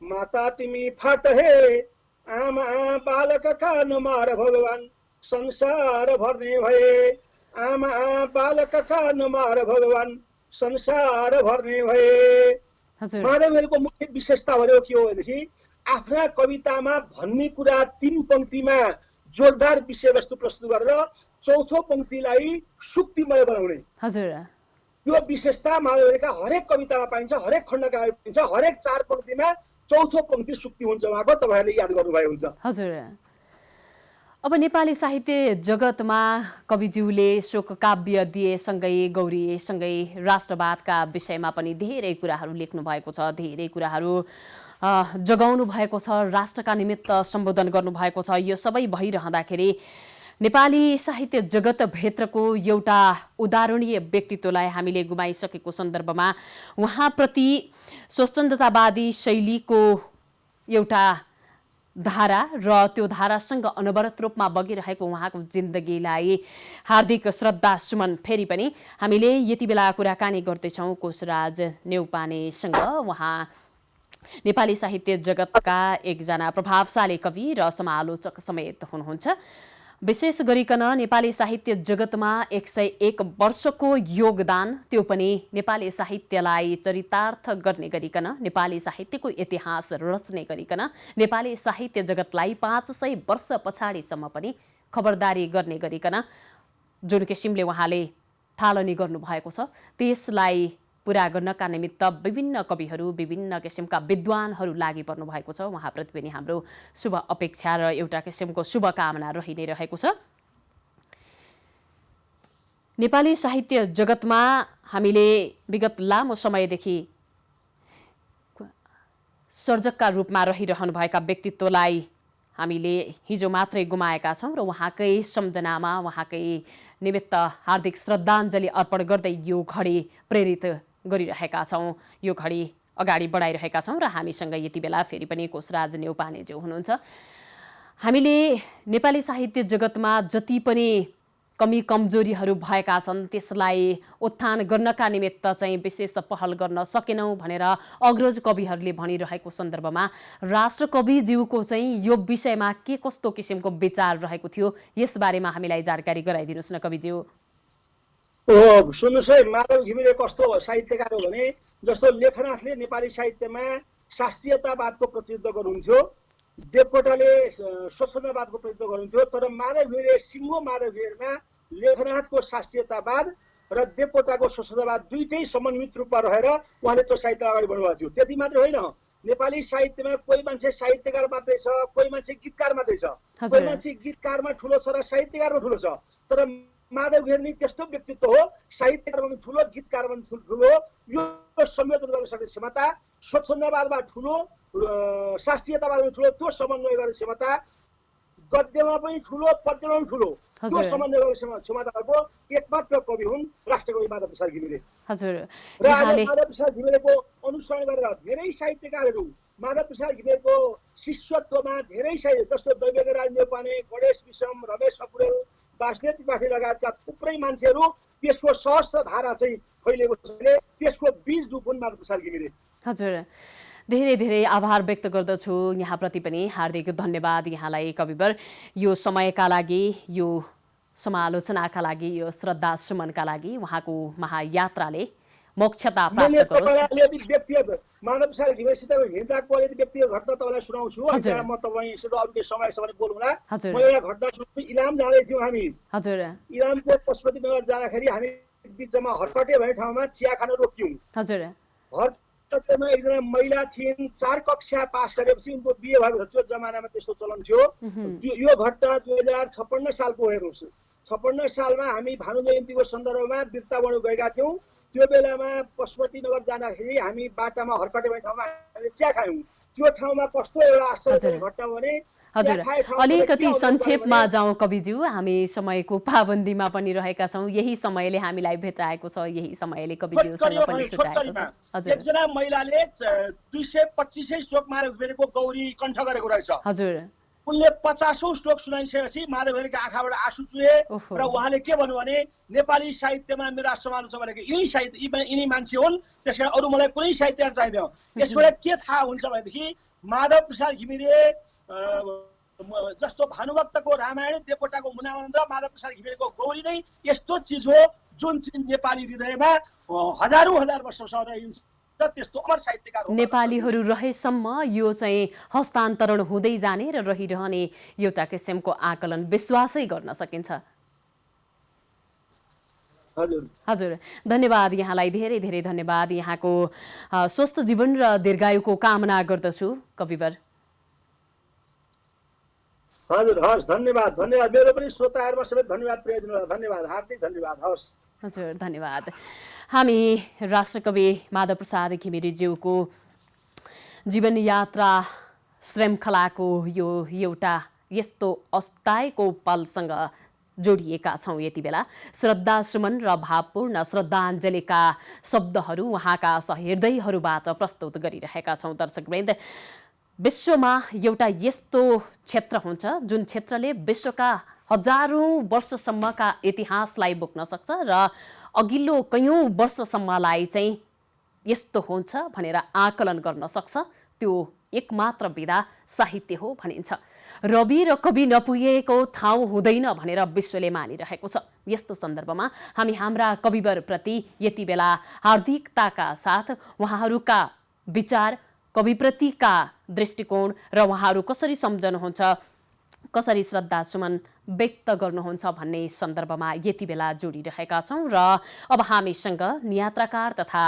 माता तिमी फाट हे, आमा बालकका नमार भगवान संसार भर्ने भए, आमा बालकका नमार भगवान संसार भर्ने भए। माधवहरूको मुख्य विशेषता भनेको के हो भनेदेखि आफ्ना कवितामा भन्ने कुरा 3 पंक्तिमा जोरदार विषयवस्तु प्रस्तुत गरेर चौथो पंक्तिलाई सुक्तिमय बनाउने। हजुर, यो विशेषता माधवका हरेक कवितामा पाइन्छ, हरेक खण्डका पाइन्छ। हरेक 4 पंक्तिमा चौथो पंक्ति सुक्ति हुन्छ उहाँको, तपाईहरुले याद गर्नुभएको हुन्छ। हजुर, अब नेपाली साहित्य जगतमा कविज्यूले शोक काव्य दिएसँगै गौरीसँगै राष्ट्रवादका विषयमा पनि धेरै कुराहरू लेख्नु भएको छ, धेरै कुराहरू जगाउनु भएको छ, राष्ट्रका निमित्त सम्बोधन गर्नुभएको छ। यो सबै भइरहँदाखेरि नेपाली साहित्य जगतभित्रको एउटा उदाहरणीय व्यक्तित्वलाई हामीले गुमाइसकेको सन्दर्भमा उहाँप्रति स्वच्छन्दतावादी शैलीको एउटा धारा र त्यो धारासँग अनवरत रूपमा बगिरहेको उहाँको जिन्दगीलाई हार्दिक श्रद्धा सुमन फेरि पनि हामीले यति बेला कुराकानी गर्दैछौँ कोशराज नेउपानेसँग। उहाँ नेपाली साहित्य जगतका एकजना प्रभावशाली कवि र समालोचक समेत हुनुहुन्छ। विशेष गरिकन नेपाली साहित्य जगतमा 101 वर्षको योगदान, त्यो पनि नेपाली साहित्यलाई चरितार्थ गर्ने गरिकन, नेपाली साहित्यको इतिहास रच्ने गरिकन, नेपाली साहित्य जगतलाई 500 वर्ष पछाडिसम्म पनि खबरदारी गर्ने गरिकन जुन किसिमले उहाँले थालनी गर्नुभएको छ, त्यसलाई पूरा गर्नका निमित्त विभिन्न कविहरू, विभिन्न किसिमका विद्वानहरू लागि पर्नु भएको छ। उहाँप्रति पनि हाम्रो शुभ अपेक्षा र एउटा किसिमको शुभकामना रहि नै रहेको छ। नेपाली साहित्य जगतमा हामीले विगत लामो समयदेखि सर्जकका रूपमा रहिरहनुभएका व्यक्तित्वलाई हामीले हिजो मात्रै गुमाएका छौँ र उहाँकै सम्झनामा, उहाँकै निमित्त हार्दिक श्रद्धाञ्जली अर्पण गर्दै यो घडी प्रेरित गरिरहेका छौँ, यो घडी अगाडि बढाइरहेका छौँ। र हामीसँग यति बेला फेरि पनि कोशराज नेउपानेज्यू हुनुहुन्छ। हामीले नेपाली साहित्य जगतमा जति पनि कमी कमजोरीहरू भएका छन् त्यसलाई उत्थान गर्नका निमित्त चाहिँ विशेष पहल गर्न सकेनौँ भनेर अग्रज कविहरूले भनिरहेको सन्दर्भमा राष्ट्रकविज्यूको चाहिँ यो विषयमा के कस्तो किसिमको विचार रहेको थियो, यसबारेमा हामीलाई जानकारी गराइदिनुहोस् न कविज्यू। सुन्नुहोस् है, माधव घिमिरे कस्तो साहित्यकार हो भने जस्तो लेखनाथले नेपाली साहित्यमा शास्त्रीयतावादको प्रतिनिधित्व गर्नुहुन्थ्यो, देवकोटाले स्वच्छन्दवादको प्रतिनिधित्व गर्नुहुन्थ्यो, तर माधव घिमिरे सिंहो माधव घिमिरेमा लेखनाथको शास्त्रीयतावाद र देवकोटाको स्वच्छन्दवाद दुईटै समन्वित रूपमा रहेर उहाँले त्यो साहित्य अगाडि बढाउनु थियो। त्यति मात्र होइन, नेपाली साहित्यमा कोही मान्छे साहित्यकार मात्रै छ, कोही मान्छे गीतकार मात्रै छ, कोही मान्छे गीतकारमा ठुलो छ र साहित्यकारमा ठुलो छ, तर माधव घिमिरे त्यस्तो व्यक्तित्व हो, साहित्यकारमा पनि ठुलो, गीतकारमा पनि ठुलो, यो संयोजन गर्न सक्ने क्षमता, स्वच्छन्दवादमा ठुलो, शास्त्रीयतावादमा पनि ठुलो, त्यो समन्वय गर्ने क्षमता, गद्यमा पनि ठुलो, पद्यमा पनि ठुलो, त्यो समन्वय गर्ने क्षमता भएको एकमात्र कवि हुन् राष्ट्रकवि माधव प्रसाद घिमिरे। र आज माधव प्रसाद घिमिरेको अनुसरण गरेर धेरै साहित्यकारहरू माधव प्रसाद घिमिरेको शिष्यत्वमा धेरै साहित्य जस्तो दैवेन्द्रराज नेउपाने, गणेश विषम, रमेश कपुरेल, वासुदेव त्रिपाठी लगायतका थुप्रै मान्छेहरू त्यसको सहस्र धारा चाहिँ फैलिएको छ भने त्यसको बीज रूप हुन् माधव प्रसाद घिमिरे। हजुर, धेरै धेरै आभार व्यक्त गर्दछु यहाँप्रति पनि हार्दिक धन्यवाद यहाँलाई कविवर। यो समयका लागि, यो समालोचनाका लागि यो श्रद्धा सुमनका लागि उहाँको महायात्राले मोक्षता मैले प्राप्त गरोस्। तपाईँलाई यदि व्यक्तिगत माधव प्रसाद घिमिरेसित हिँड्दाको यदि व्यक्तिगत घटना तपाईँलाई सुनाउँछु। अनि हजुर। त्यहाँ म तपाईँसित अरू केही समय छ भने बोलौँला। हजुर। म एउटा घटना सुनाउँछु। इलाम जाँदै थियौँ हामी। हजुर इलामको पशुपतिनगर जाँदाखेरि हामी बिचमा हर्कटे भन्ने ठाउँमा चिया खान रोक्यौँ। हजुर हर्कटेमा एकजना महिला थिइन्, 4 कक्षा पास गरेपछि उनको बिहे भएको थियो। त्यो जमानामा त्यस्तो चलन थियो। यो घटना 2056 सालको हो हेर्नुहोस्। 56 सालमा हामी भानु जयन्तीको सन्दर्भमा बिर्तावण गएका थियौँ। त्यो बेलामा पशुपतिनगर जाँदाखेरि हामी बाटामा हर्कटे भन्ने ठाउँमा हामीले चिया खायौँ। त्यो ठाउँमा कस्तो एउटा आश्चर्यजनक घटना भने हजुर अलिकति संक्षेपमा जाउँ कविज्यू, हामी समयको पाबन्दीमा पनि रहेका छौँ। यही समयले हामीलाई भेटाएको छ, यही समयले कविज्यूसँग पनि छुट्याएको छ। हजुर एकजना महिलाले 225 श्लोक माधव घिमिरेको गौरी कण्ठ गरेको रहेछ। हजुर उनले 50औं श्लोक सुनाइसकेपछि माधव घिमिरेको आँखाबाट आँसु चुहे र उहाँले के भन्नु भने नेपाली साहित्यमा मेरो समानु छ भनेको यिनी साहित्य यिनी मान्छे हुन्, त्यसकारण अरू मलाई कुनै साहित्यकार चाहिँदैन। यसबाट के थाहा हुन्छ भनेदेखि माधव प्रसाद घिमिरे जस्तो भानुभक्तको रामायण, देवकोटाको मुनामण्ड, माधव प्रसाद घिमिरेको गौरी नै यस्तो चिज हो जुन चिज नेपाली हृदयमा हजारौं हजार वर्षसम्म रहिन्छ। त्यस्तो अमर साहित्यकार हो। नेपालीहरू रहेसम्म यो चाहिँ हस्तान्तरण हुँदै जाने र रहिरहने एउटा किसिमको आकलन विश्वासै गर्न सकिन्छ। हजुर धन्यवाद यहाँलाई, धेरै धेरै धन्यवाद। यहाँको स्वस्थ जीवन र दीर्घायुको कामना गर्दछु कविवर। हजुर हस्, धन्यवाद धन्यवाद। मेरो पनि श्रोताहरुमा सबै धन्यवाद प्रियजनलाई धन्यवाद, हार्दिक धन्यवाद। हस् हजुर धन्यवाद। हामी राष्ट्रकवि माधव प्रसाद घिमिरेज्यूको जीवन यात्रा श्रृङ्खलाको यो एउटा यस्तो अस्थायीको पलसँग जोडिएका छौँ। यति बेला श्रद्धासुमन र भावपूर्ण श्रद्धाञ्जलीका शब्दहरू उहाँका सहृदयहरूबाट प्रस्तुत गरिरहेका छौँ। दर्शकवृन्द, विश्वमा एउटा यस्तो क्षेत्र हुन्छ जुन क्षेत्रले विश्वका हजारौं वर्षसम्मका इतिहासलाई बोक्न सक्छ र अघिल्लो कयौं वर्षसम्मलाई चाहिँ यस्तो हुन्छ भनेर आकलन गर्न सक्छ। त्यो एकमात्र विधा साहित्य हो भनिन्छ। रवि र कवि नपुगेको ठाउँ हुँदैन भनेर विश्वले मानिरहेको छ। यस्तो सन्दर्भमा हामी हाम्रा कविवरप्रति यति बेला हार्दिकताका साथ उहाँहरूका विचार, कविप्रतिका दृष्टिकोण र उहाँहरू कसरी सम्झनुहुन्छ, कसरी श्रद्धासुमन व्यक्त गर्नुहुन्छ भन्ने सन्दर्भमा यति बेला जोडिरहेका छौँ। र अब हामीसँग नियात्राकार तथा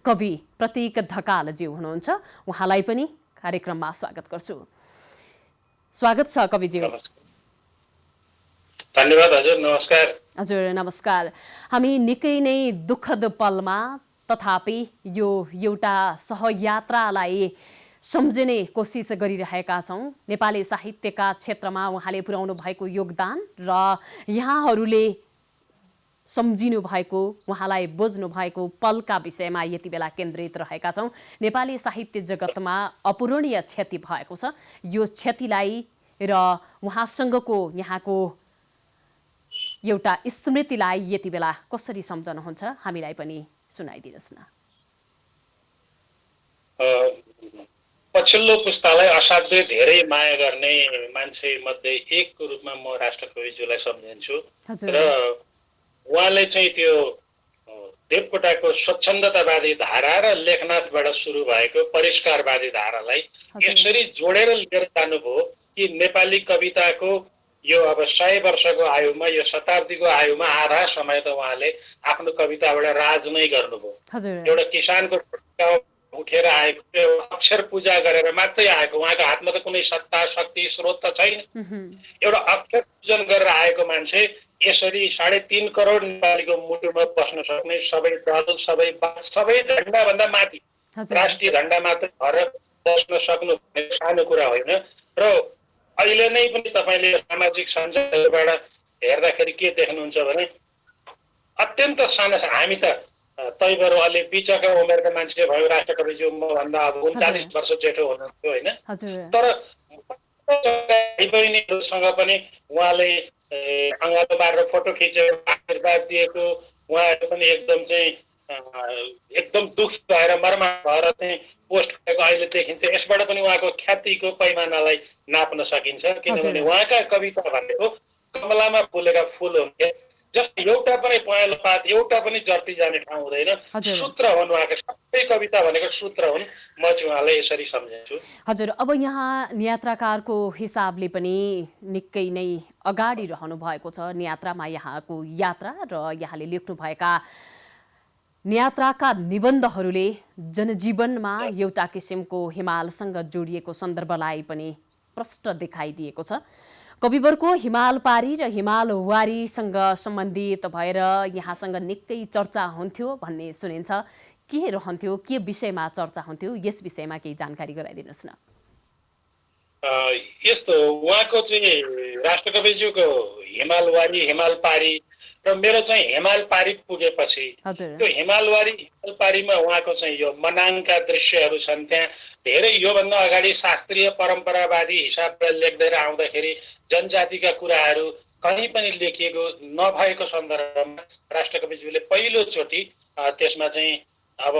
कवि प्रतीक ढकालज्यू हुनुहुन्छ। उहाँलाई पनि कार्यक्रममा स्वागत गर्छु। स्वागत छ कविज्यू। धन्यवाद हजुर, नमस्कार। हजुर नमस्कार। हामी निकै नै दुःखद पलमा तथापि यो एउटा सहयात्रालाई सम्झिने कोसिस गरिरहेका छौँ। नेपाली साहित्यका क्षेत्रमा उहाँले पुर्याउनु भएको योगदान र यहाँहरूले सम्झिनु भएको, उहाँलाई बुझ्नु भएको पलका विषयमा यति बेला केन्द्रित रहेका छौँ। नेपाली साहित्य जगतमा अपूरणीय क्षति भएको छ। यो क्षतिलाई र उहाँसँगको यहाँको एउटा स्मृतिलाई यति बेला कसरी सम्झनुहुन्छ, हामीलाई पनि सुनाइदिनुहोस् न। पछिल्लो पुस्तालाई असाध्यै धेरै माया गर्ने मान्छे मध्ये एकको रूपमा म राष्ट्रकविज्यूलाई सम्झिन्छु र उहाँले चाहिँ त्यो देवकोटाको स्वच्छन्दतावादी धारा र लेखनाथबाट सुरु भएको परिष्कारवादी धारालाई यसरी जोडेर लिएर जानुभयो कि नेपाली कविताको यो अब 100 वर्षको आयुमा, यो शताब्दीको आयुमा आधा समय त उहाँले आफ्नो कविताबाट राज नै गर्नुभयो। एउटा किसानको उठेर आएको, अक्षर पूजा गरेर मात्रै आएको, उहाँको हातमा त कुनै सत्ता शक्ति स्रोत त छैन। एउटा अक्षर पूजन गरेर आएको मान्छे यसरी 3.5 करोड नेपालीको मुटुमा बस्न सक्ने, सबै दल, सबै बात, सबै झन्डाभन्दा माथि राष्ट्रिय झन्डा मात्र भएर बस्न सक्नु सानो कुरा होइन। र अहिले नै पनि तपाईँले सामाजिक सञ्जालबाट हेर्दाखेरि के देख्नुहुन्छ भने अत्यन्त साना, हामी त तैबर अलि बिचका उमेरका मान्छे भयो, राष्ट्रकविज्यू मभन्दा अब 39 वर्ष जेठो हुनुहुन्थ्यो होइन। तर बहिनीहरूसँग पनि उहाँले अँगालो बारेर फोटो खिचेर आशीर्वाद दिएको, उहाँहरू पनि एकदम दुःख भएर मर्मा भएर चाहिँ पोस्ट गरेको अहिले देखिन्छ। यसबाट पनि उहाँको ख्यातिको पैमानालाई नाप्न सकिन्छ, किनभने उहाँका कविता भनेको कमलामा फुलेका फुल हुन् जस्तो एउटा पनि पहेँलो पात एउटा पनि जर्ती जाने ठाउँ हुँदैन सूत्र हुन् उहाँका सबै कविता भनेको सूत्र हुन् म चाहिँ उहाँलाई यसरी सम्झन्छु हजुर अब यहाँ यात्राकारको हिसाबले पनि निकै नै अगाडि रहनु भएको छ यात्रामा यहाँको यात्रा र यहाँले लेख्नुभएका यात्राका निबन्धहरूले जनजीवनमा एउटा किसिमको हिमालसँग जोडिएको सन्दर्भलाई पनि प्रष्ट देखाइदिएको छ कविवरको हिमाल पारी र हिमाल वारीसँग सम्बन्धित भएर यहाँसँग निकै चर्चा हुन्थ्यो भन्ने सुनिन्छ के रहन्थ्यो के विषयमा चर्चा हुन्थ्यो यस विषयमा केही जानकारी गराइदिनुहोस् न यस्तो उहाँको चाहिँ राष्ट्रकविज्यूको हिमाल वारी हिमाल पारी र मेरो चाहिँ हिमाल पारी पुगेपछि त्यो हिमाल वारी हिमाल पारीमा उहाँको चाहिँ यो मनाङका दृश्यहरू छन् त्यहाँ धेरै योभन्दा अगाडि शास्त्रीय परम्परावादी हिसाबले लेख्दै आउँदाखेरि जनजातिका कुराहरू कहीँ पनि लेखिएको नभएको सन्दर्भमा राष्ट्रकविज्यूले पहिलोचोटि त्यसमा चाहिँ अब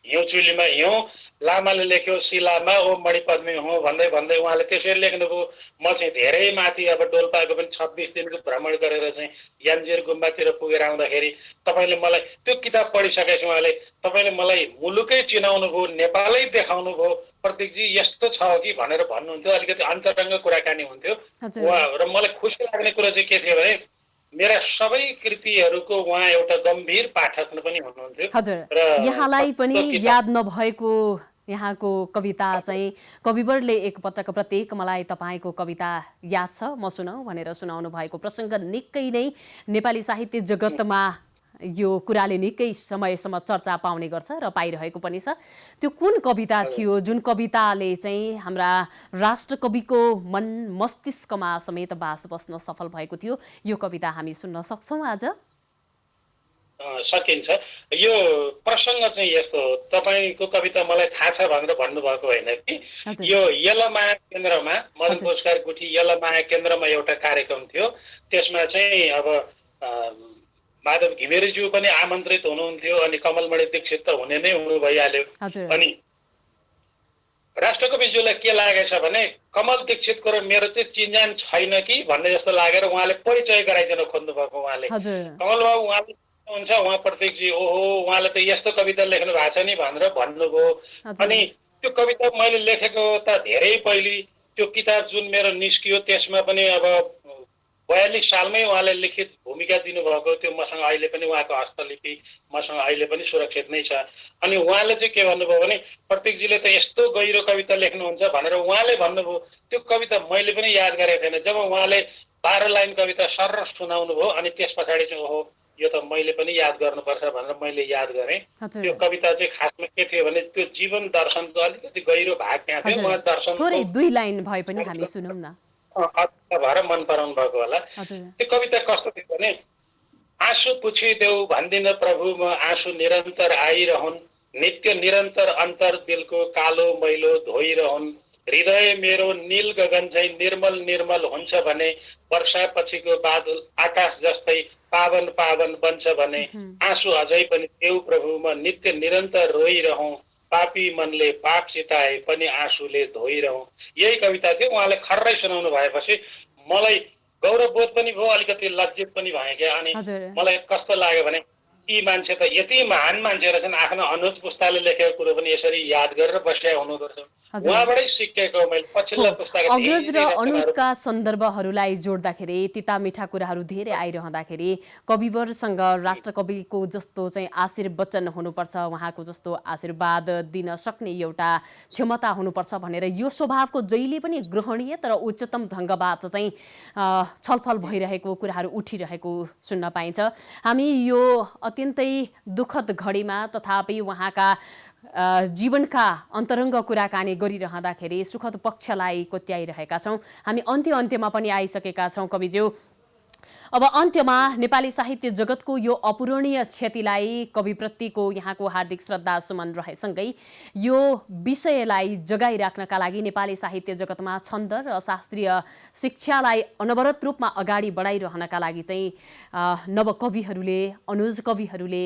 हिउँ चुलीमा हिउँ लामाले लेख्यो शिलामा ओ मणिपद्मी हुँ भन्दै भन्दै उहाँले त्यसरी लेख्नुभयो म चाहिँ धेरै माथि अब डोल्पाको पनि 26 दिनको भ्रमण गरेर चाहिँ यान्जिर गुम्बातिर पुगेर आउँदाखेरि तपाईँले मलाई त्यो किताब पढिसकेपछि उहाँले तपाईँले मलाई मुलुकै चिनाउनु भयो नेपालै देखाउनु भयो प्रतीकजी यस्तो छ कि भनेर भन्नुहुन्थ्यो अलिकति अन्तरङ्ग कुराकानी हुन्थ्यो र मलाई खुसी लाग्ने कुरा चाहिँ के थियो भने मेरा सबै कृतिहरूको उहाँ एउटा गम्भीर पाठक पनि हुनुहुन्थ्यो र यहाँलाई पनि याद नभएको यहाँको कविता चाहिँ कविवरले एकपटक प्रत्येक मलाई तपाईको कविता याद छ म सुनाऊ भनेर सुनाउनु भएको प्रसङ्ग निकै नै नेपाली साहित्य जगतमा यो कुराले निकै समयसम्म चर्चा पाउने गर्छ र पाइरहेको पनि छ त्यो कुन कविता थियो जुन कविताले चाहिँ हाम्रा राष्ट्रकविको मन मस्तिष्कमा समेत बास बस्न सफल भएको थियो यो कविता हामी सुन्न सक्छौँ आज सकिन्छ यो प्रसङ्ग चाहिँ यस्तो तपाईको कविता मलाई थाहा छ भनेर भन्नुभएको होइन कि यो यलमाया केन्द्रमा मदन पुरस्कार गुठी यलमाया केन्द्रमा एउटा कार्यक्रम थियो त्यसमा चाहिँ अब माधव घिमिरेज्यू पनि आमन्त्रित हुनुहुन्थ्यो अनि कमलमणि दीक्षित त हुने नै हुनु भइहाल्यो अनि राष्ट्रकविज्यूलाई के लागेछ भने कमल दीक्षितको र मेरो चाहिँ चिन्जान छैन कि भन्ने जस्तो लागेर उहाँले परिचय गराइदिन खोज्नु भएको उहाँले कमल बाबु उहाँले हुन्छ उहाँ प्रतीकजी ओहो उहाँले त यस्तो कविता लेख्नु भएको छ नि भनेर भन्नुभयो अनि त्यो कविता मैले लेखेको त धेरै पहिले त्यो किताब जुन मेरो निस्कियो त्यसमा पनि अब 42 सालमै उहाँले लिखित भूमिका दिनुभएको त्यो मसँग अहिले पनि उहाँको हस्तलिपि मसँग अहिले पनि सुरक्षित नै छ अनि उहाँले चाहिँ के भन्नुभयो भने प्रतीकजीले त यस्तो गहिरो कविता लेख्नुहुन्छ भनेर उहाँले भन्नुभयो त्यो कविता मैले पनि याद गरेको थिएन जब उहाँले 12 लाइन कविता सर सुनाउनु भयो अनि त्यस पछाडि चाहिँ ओहो यो त मैले पनि याद गर्नुपर्छ भनेर मैले याद गरेँ त्यो कविता चाहिँ खासमा के थियो भने त्यो जीवन दर्शनको अलिकति गहिरो भाग त्यहाँ थियो म दर्शन थोरै 2 लाइन भए पनि हामी सुनौँ न भएर मन पराउनु भएको होला त्यो कविता कस्तो थियो भने आँसु पुछिदेऊ भन्दिन प्रभु म आँसु निरन्तर आइरहन् नित्य निरन्तर अन्तर दिलको कालो मैलो धोइरहन् हृदय मेरो नील गगन चाहिँ निर्मल निर्मल हुन्छ भने वर्षा पछिको बादल आकाश जस्तै पावन पावन बन्छ भने आँसु अझै पनि देऊ प्रभु म नित्य निरन्तर रोइरहँ पापी मनले पाप चिताए पनि आँसुले धोइरहँ यही कविता थियो उहाँले खर्रै सुनाउनु भएपछि मलाई गौरवबोध पनि भयो अलिकति लज्जित पनि भएँ क्या अनि मलाई कस्तो लाग्यो भने यी मान्छे त यति महान मान्छे रहेछन् आफ्नो अनुज पुस्ताले लेखेको कुरो पनि यसरी याद गरेर बसिरहेको हुनुपर्छ उहाँबाटै सिकेको मैले पछिल्लो पुस्ताको अग्रज र अनुजका सन्दर्भहरूलाई जोड्दाखेरि तिता मिठा कुराहरू धेरै आइरहँदाखेरि कविवरसँग राष्ट्रकविको जस्तो चाहिँ आशीर्वचन हुनुपर्छ उहाँको जस्तो आशीर्वाद दिन सक्ने एउटा क्षमता हुनुपर्छ भनेर यो स्वभावको जहिले पनि ग्रहणीय तर उच्चतम ढङ्गबाट चाहिँ छलफल भइरहेको कुराहरू उठिरहेको सुन्न पाइन्छ हामी यो अत्यन्तै दुःखद घडीमा तथापि उहाँका जीवनका अन्तरङ्ग कुराकानी गरिरहँदाखेरि सुखद पक्षलाई कोट्याइरहेका छौँ हामी अन्त्यमा पनि आइसकेका छौँ कविज्यू अब अन्त्यमा नेपाली साहित्य जगतको यो अपूरणीय क्षतिलाई कविप्रतिको यहाँको हार्दिक श्रद्धा सुमन रहेसँगै यो विषयलाई जगाइराख्नका लागि नेपाली साहित्य जगतमा छन्द र शास्त्रीय शिक्षालाई अनवरत रूपमा अगाडि बढाइरहनका लागि चाहिँ नवकविहरूले अनुज कविहरूले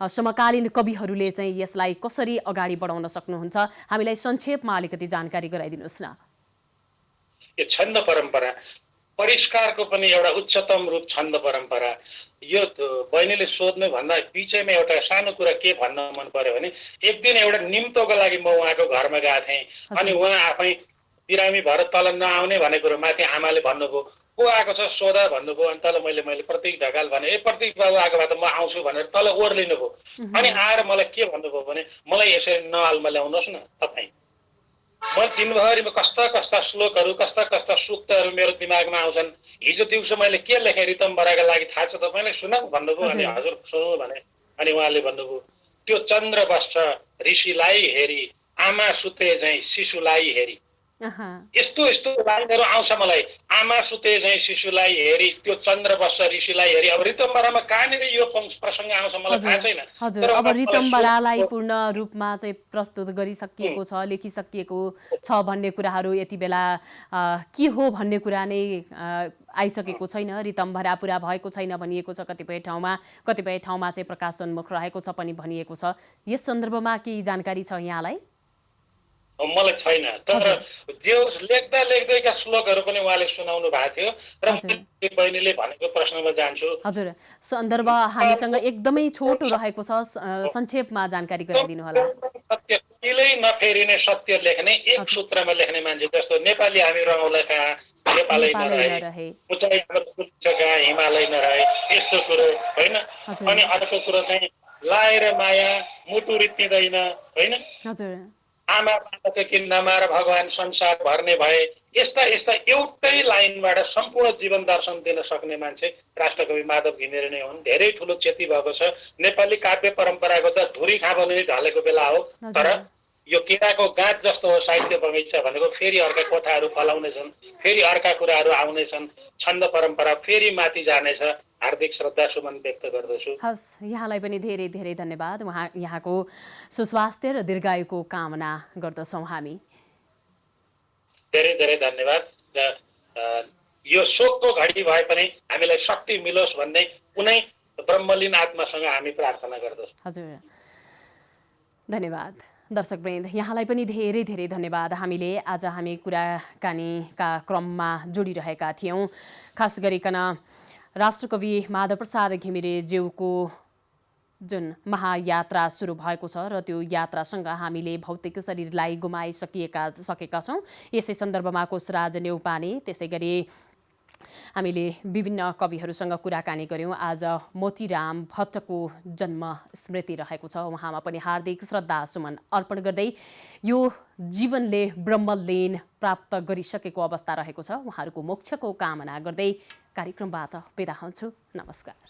समकालीन कविहरूले चाहिँ यसलाई कसरी अगाडि बढाउन सक्नुहुन्छ हामीलाई संक्षेपमा अलिकति जानकारी गराइदिनुहोस् न यो छन्द परम्परा परिष्कारको पनि एउटा उच्चतम रूप छन्द परम्परा। यो बहिनीले सोध्नु भन्दा पिछेमा एउटा सानो कुरा के भन्न मन पर्यो भने एक दिन एउटा निम्तोको लागि म उहाँको घरमा गएको थिएँ अनि उहाँ आफै बिरामी भएर तल नआउने भन्ने कुरो माथि आमाले भन्नुभयो को आएको छ सोधा भन्नुभयो अनि तल मैले प्रतीक ढकाल भने प्रतीक बाबु आएको भए त म आउँछु भनेर तल ओर्लिनुभयो अनि आएर मलाई के भन्नुभयो भने मलाई यसरी नआलमा ल्याउनुहोस् न तपाईँ। म दिनभरिमा कस्ता कस्ता श्लोकहरू कस्ता कस्ता सूक्तहरू मेरो दिमागमा आउँछन्। हिजो दिउँसो मैले के लेखेँ रितम्बराका लागि थाहा छ तपाईँले सुनाऊ भन्नुभयो अनि हजुर सुनौ भने अनि उहाँले भन्नुभयो त्यो चन्द्र बस्छ ऋषिलाई हेरी आमा सुते झैँ शिशुलाई हेरी। यस्तो यस्तो लाइनहरू आउँछ मलाई आमा सुते झैँ शिशुलाई हेरी त्यो चन्द्र बस्छ ऋषिलाई हेरी। अब रितम्बरामा कहाँनिर यो प्रसङ्ग आउँछ मलाई थाहा छैन। हजुर अब रितम्बरालाई पूर्ण रूपमा चाहिँ प्रस्तुत गरिसकिएको छ लेखिसकिएको छ भन्ने कुराहरू यति बेला के हो भन्ने कुरा नै आइसकेको छैन। रितम्बरा पुरा भएको छैन भनिएको छ कतिपय ठाउँमा चाहिँ प्रकाशोन्मुख रहेको छ पनि भनिएको छ। यस सन्दर्भमा केही जानकारी छ यहाँलाई? मलाई छैन तर जो लेख्दा लेख्दैका श्लोकहरू पनि उहाँले सुनाउनु भएको थियो र बहिनीले भनेको प्रश्नमा जान्छु। हजुर सन्दर्भ हामीसँग एकदमै छोटो रहेको छ संक्षेपमा जानकारी गराइदिनु होला। सत्य कहिल्यै नफेरिने सत्य लेख्ने एक सूत्रमा लेख्ने मान्छे जस्तो नेपाली हामी रहौँला कहाँ नेपालै नरहे कहाँ हिमालय नरहे यस्तो कुरो होइन। अनि अर्को कुरो चाहिँ लाएर माया मुटु रित्तिँदैन होइन। आमा बाबाको कि नमार भगवान संसार भर्ने भए यस्ता यस्ता एउटै लाइनबाट सम्पूर्ण जीवन दर्शन दिन सक्ने मान्छे राष्ट्रकवि माधव घिमिरे नै हुन्। धेरै ठुलो क्षति भएको छ। नेपाली काव्य परम्पराको त धुरी खाँबो नै ढलेको बेला हो। तर यो केराको गाँठ जस्तो हो साहित्य बगैँचा भनेको फेरि अर्का कोठाहरू फलाउनेछन् फेरि अर्का कुराहरू आउनेछन् छन्द परम्परा फेरि माथि जानेछ। हार्दिक श्रद्धा सुमन व्यक्त गर्दछु। हस् यहाँलाई पनि धेरै धेरै धन्यवाद। यहाँको सुस्वास्थ्य र दीर्घायुको कामना गर्दछौँ हामी। धेरै धेरै धन्यवाद। यो शोकको घडी भए पनि हामीलाई शक्ति मिलोस् भन्ने कुनै ब्रह्मलीन आत्मासँग हामी प्रार्थना गर्दछौँ। हजुर धन्यवाद। दर्शकवृन्द यहाँलाई पनि धेरै धेरै धन्यवाद। हामीले आज हामी कुराकानीका क्रममा जोडिरहेका थियौँ। खास गरिकन राष्ट्रकवि माधव प्रसाद घिमिरेज्यूको जुन महायात्रा सुरु भएको छ र त्यो यात्रासँग हामीले भौतिक शरीरलाई गुमाइसकेका छौँ। यसै सन्दर्भमा कोशराज नेउपाने त्यसै गरी हामीले विभिन्न कविहरूसँग कुराकानी गऱ्यौँ। आज मोतीराम भट्टको जन्म स्मृति रहेको छ। उहाँमा पनि हार्दिक श्रद्धा सुमन अर्पण गर्दै यो जीवनले ब्रह्मलीन प्राप्त गरिसकेको अवस्था रहेको छ। उहाँहरूको मोक्षको कामना गर्दै कार्यक्रमबाट बिदा हुन्छु। नमस्कार।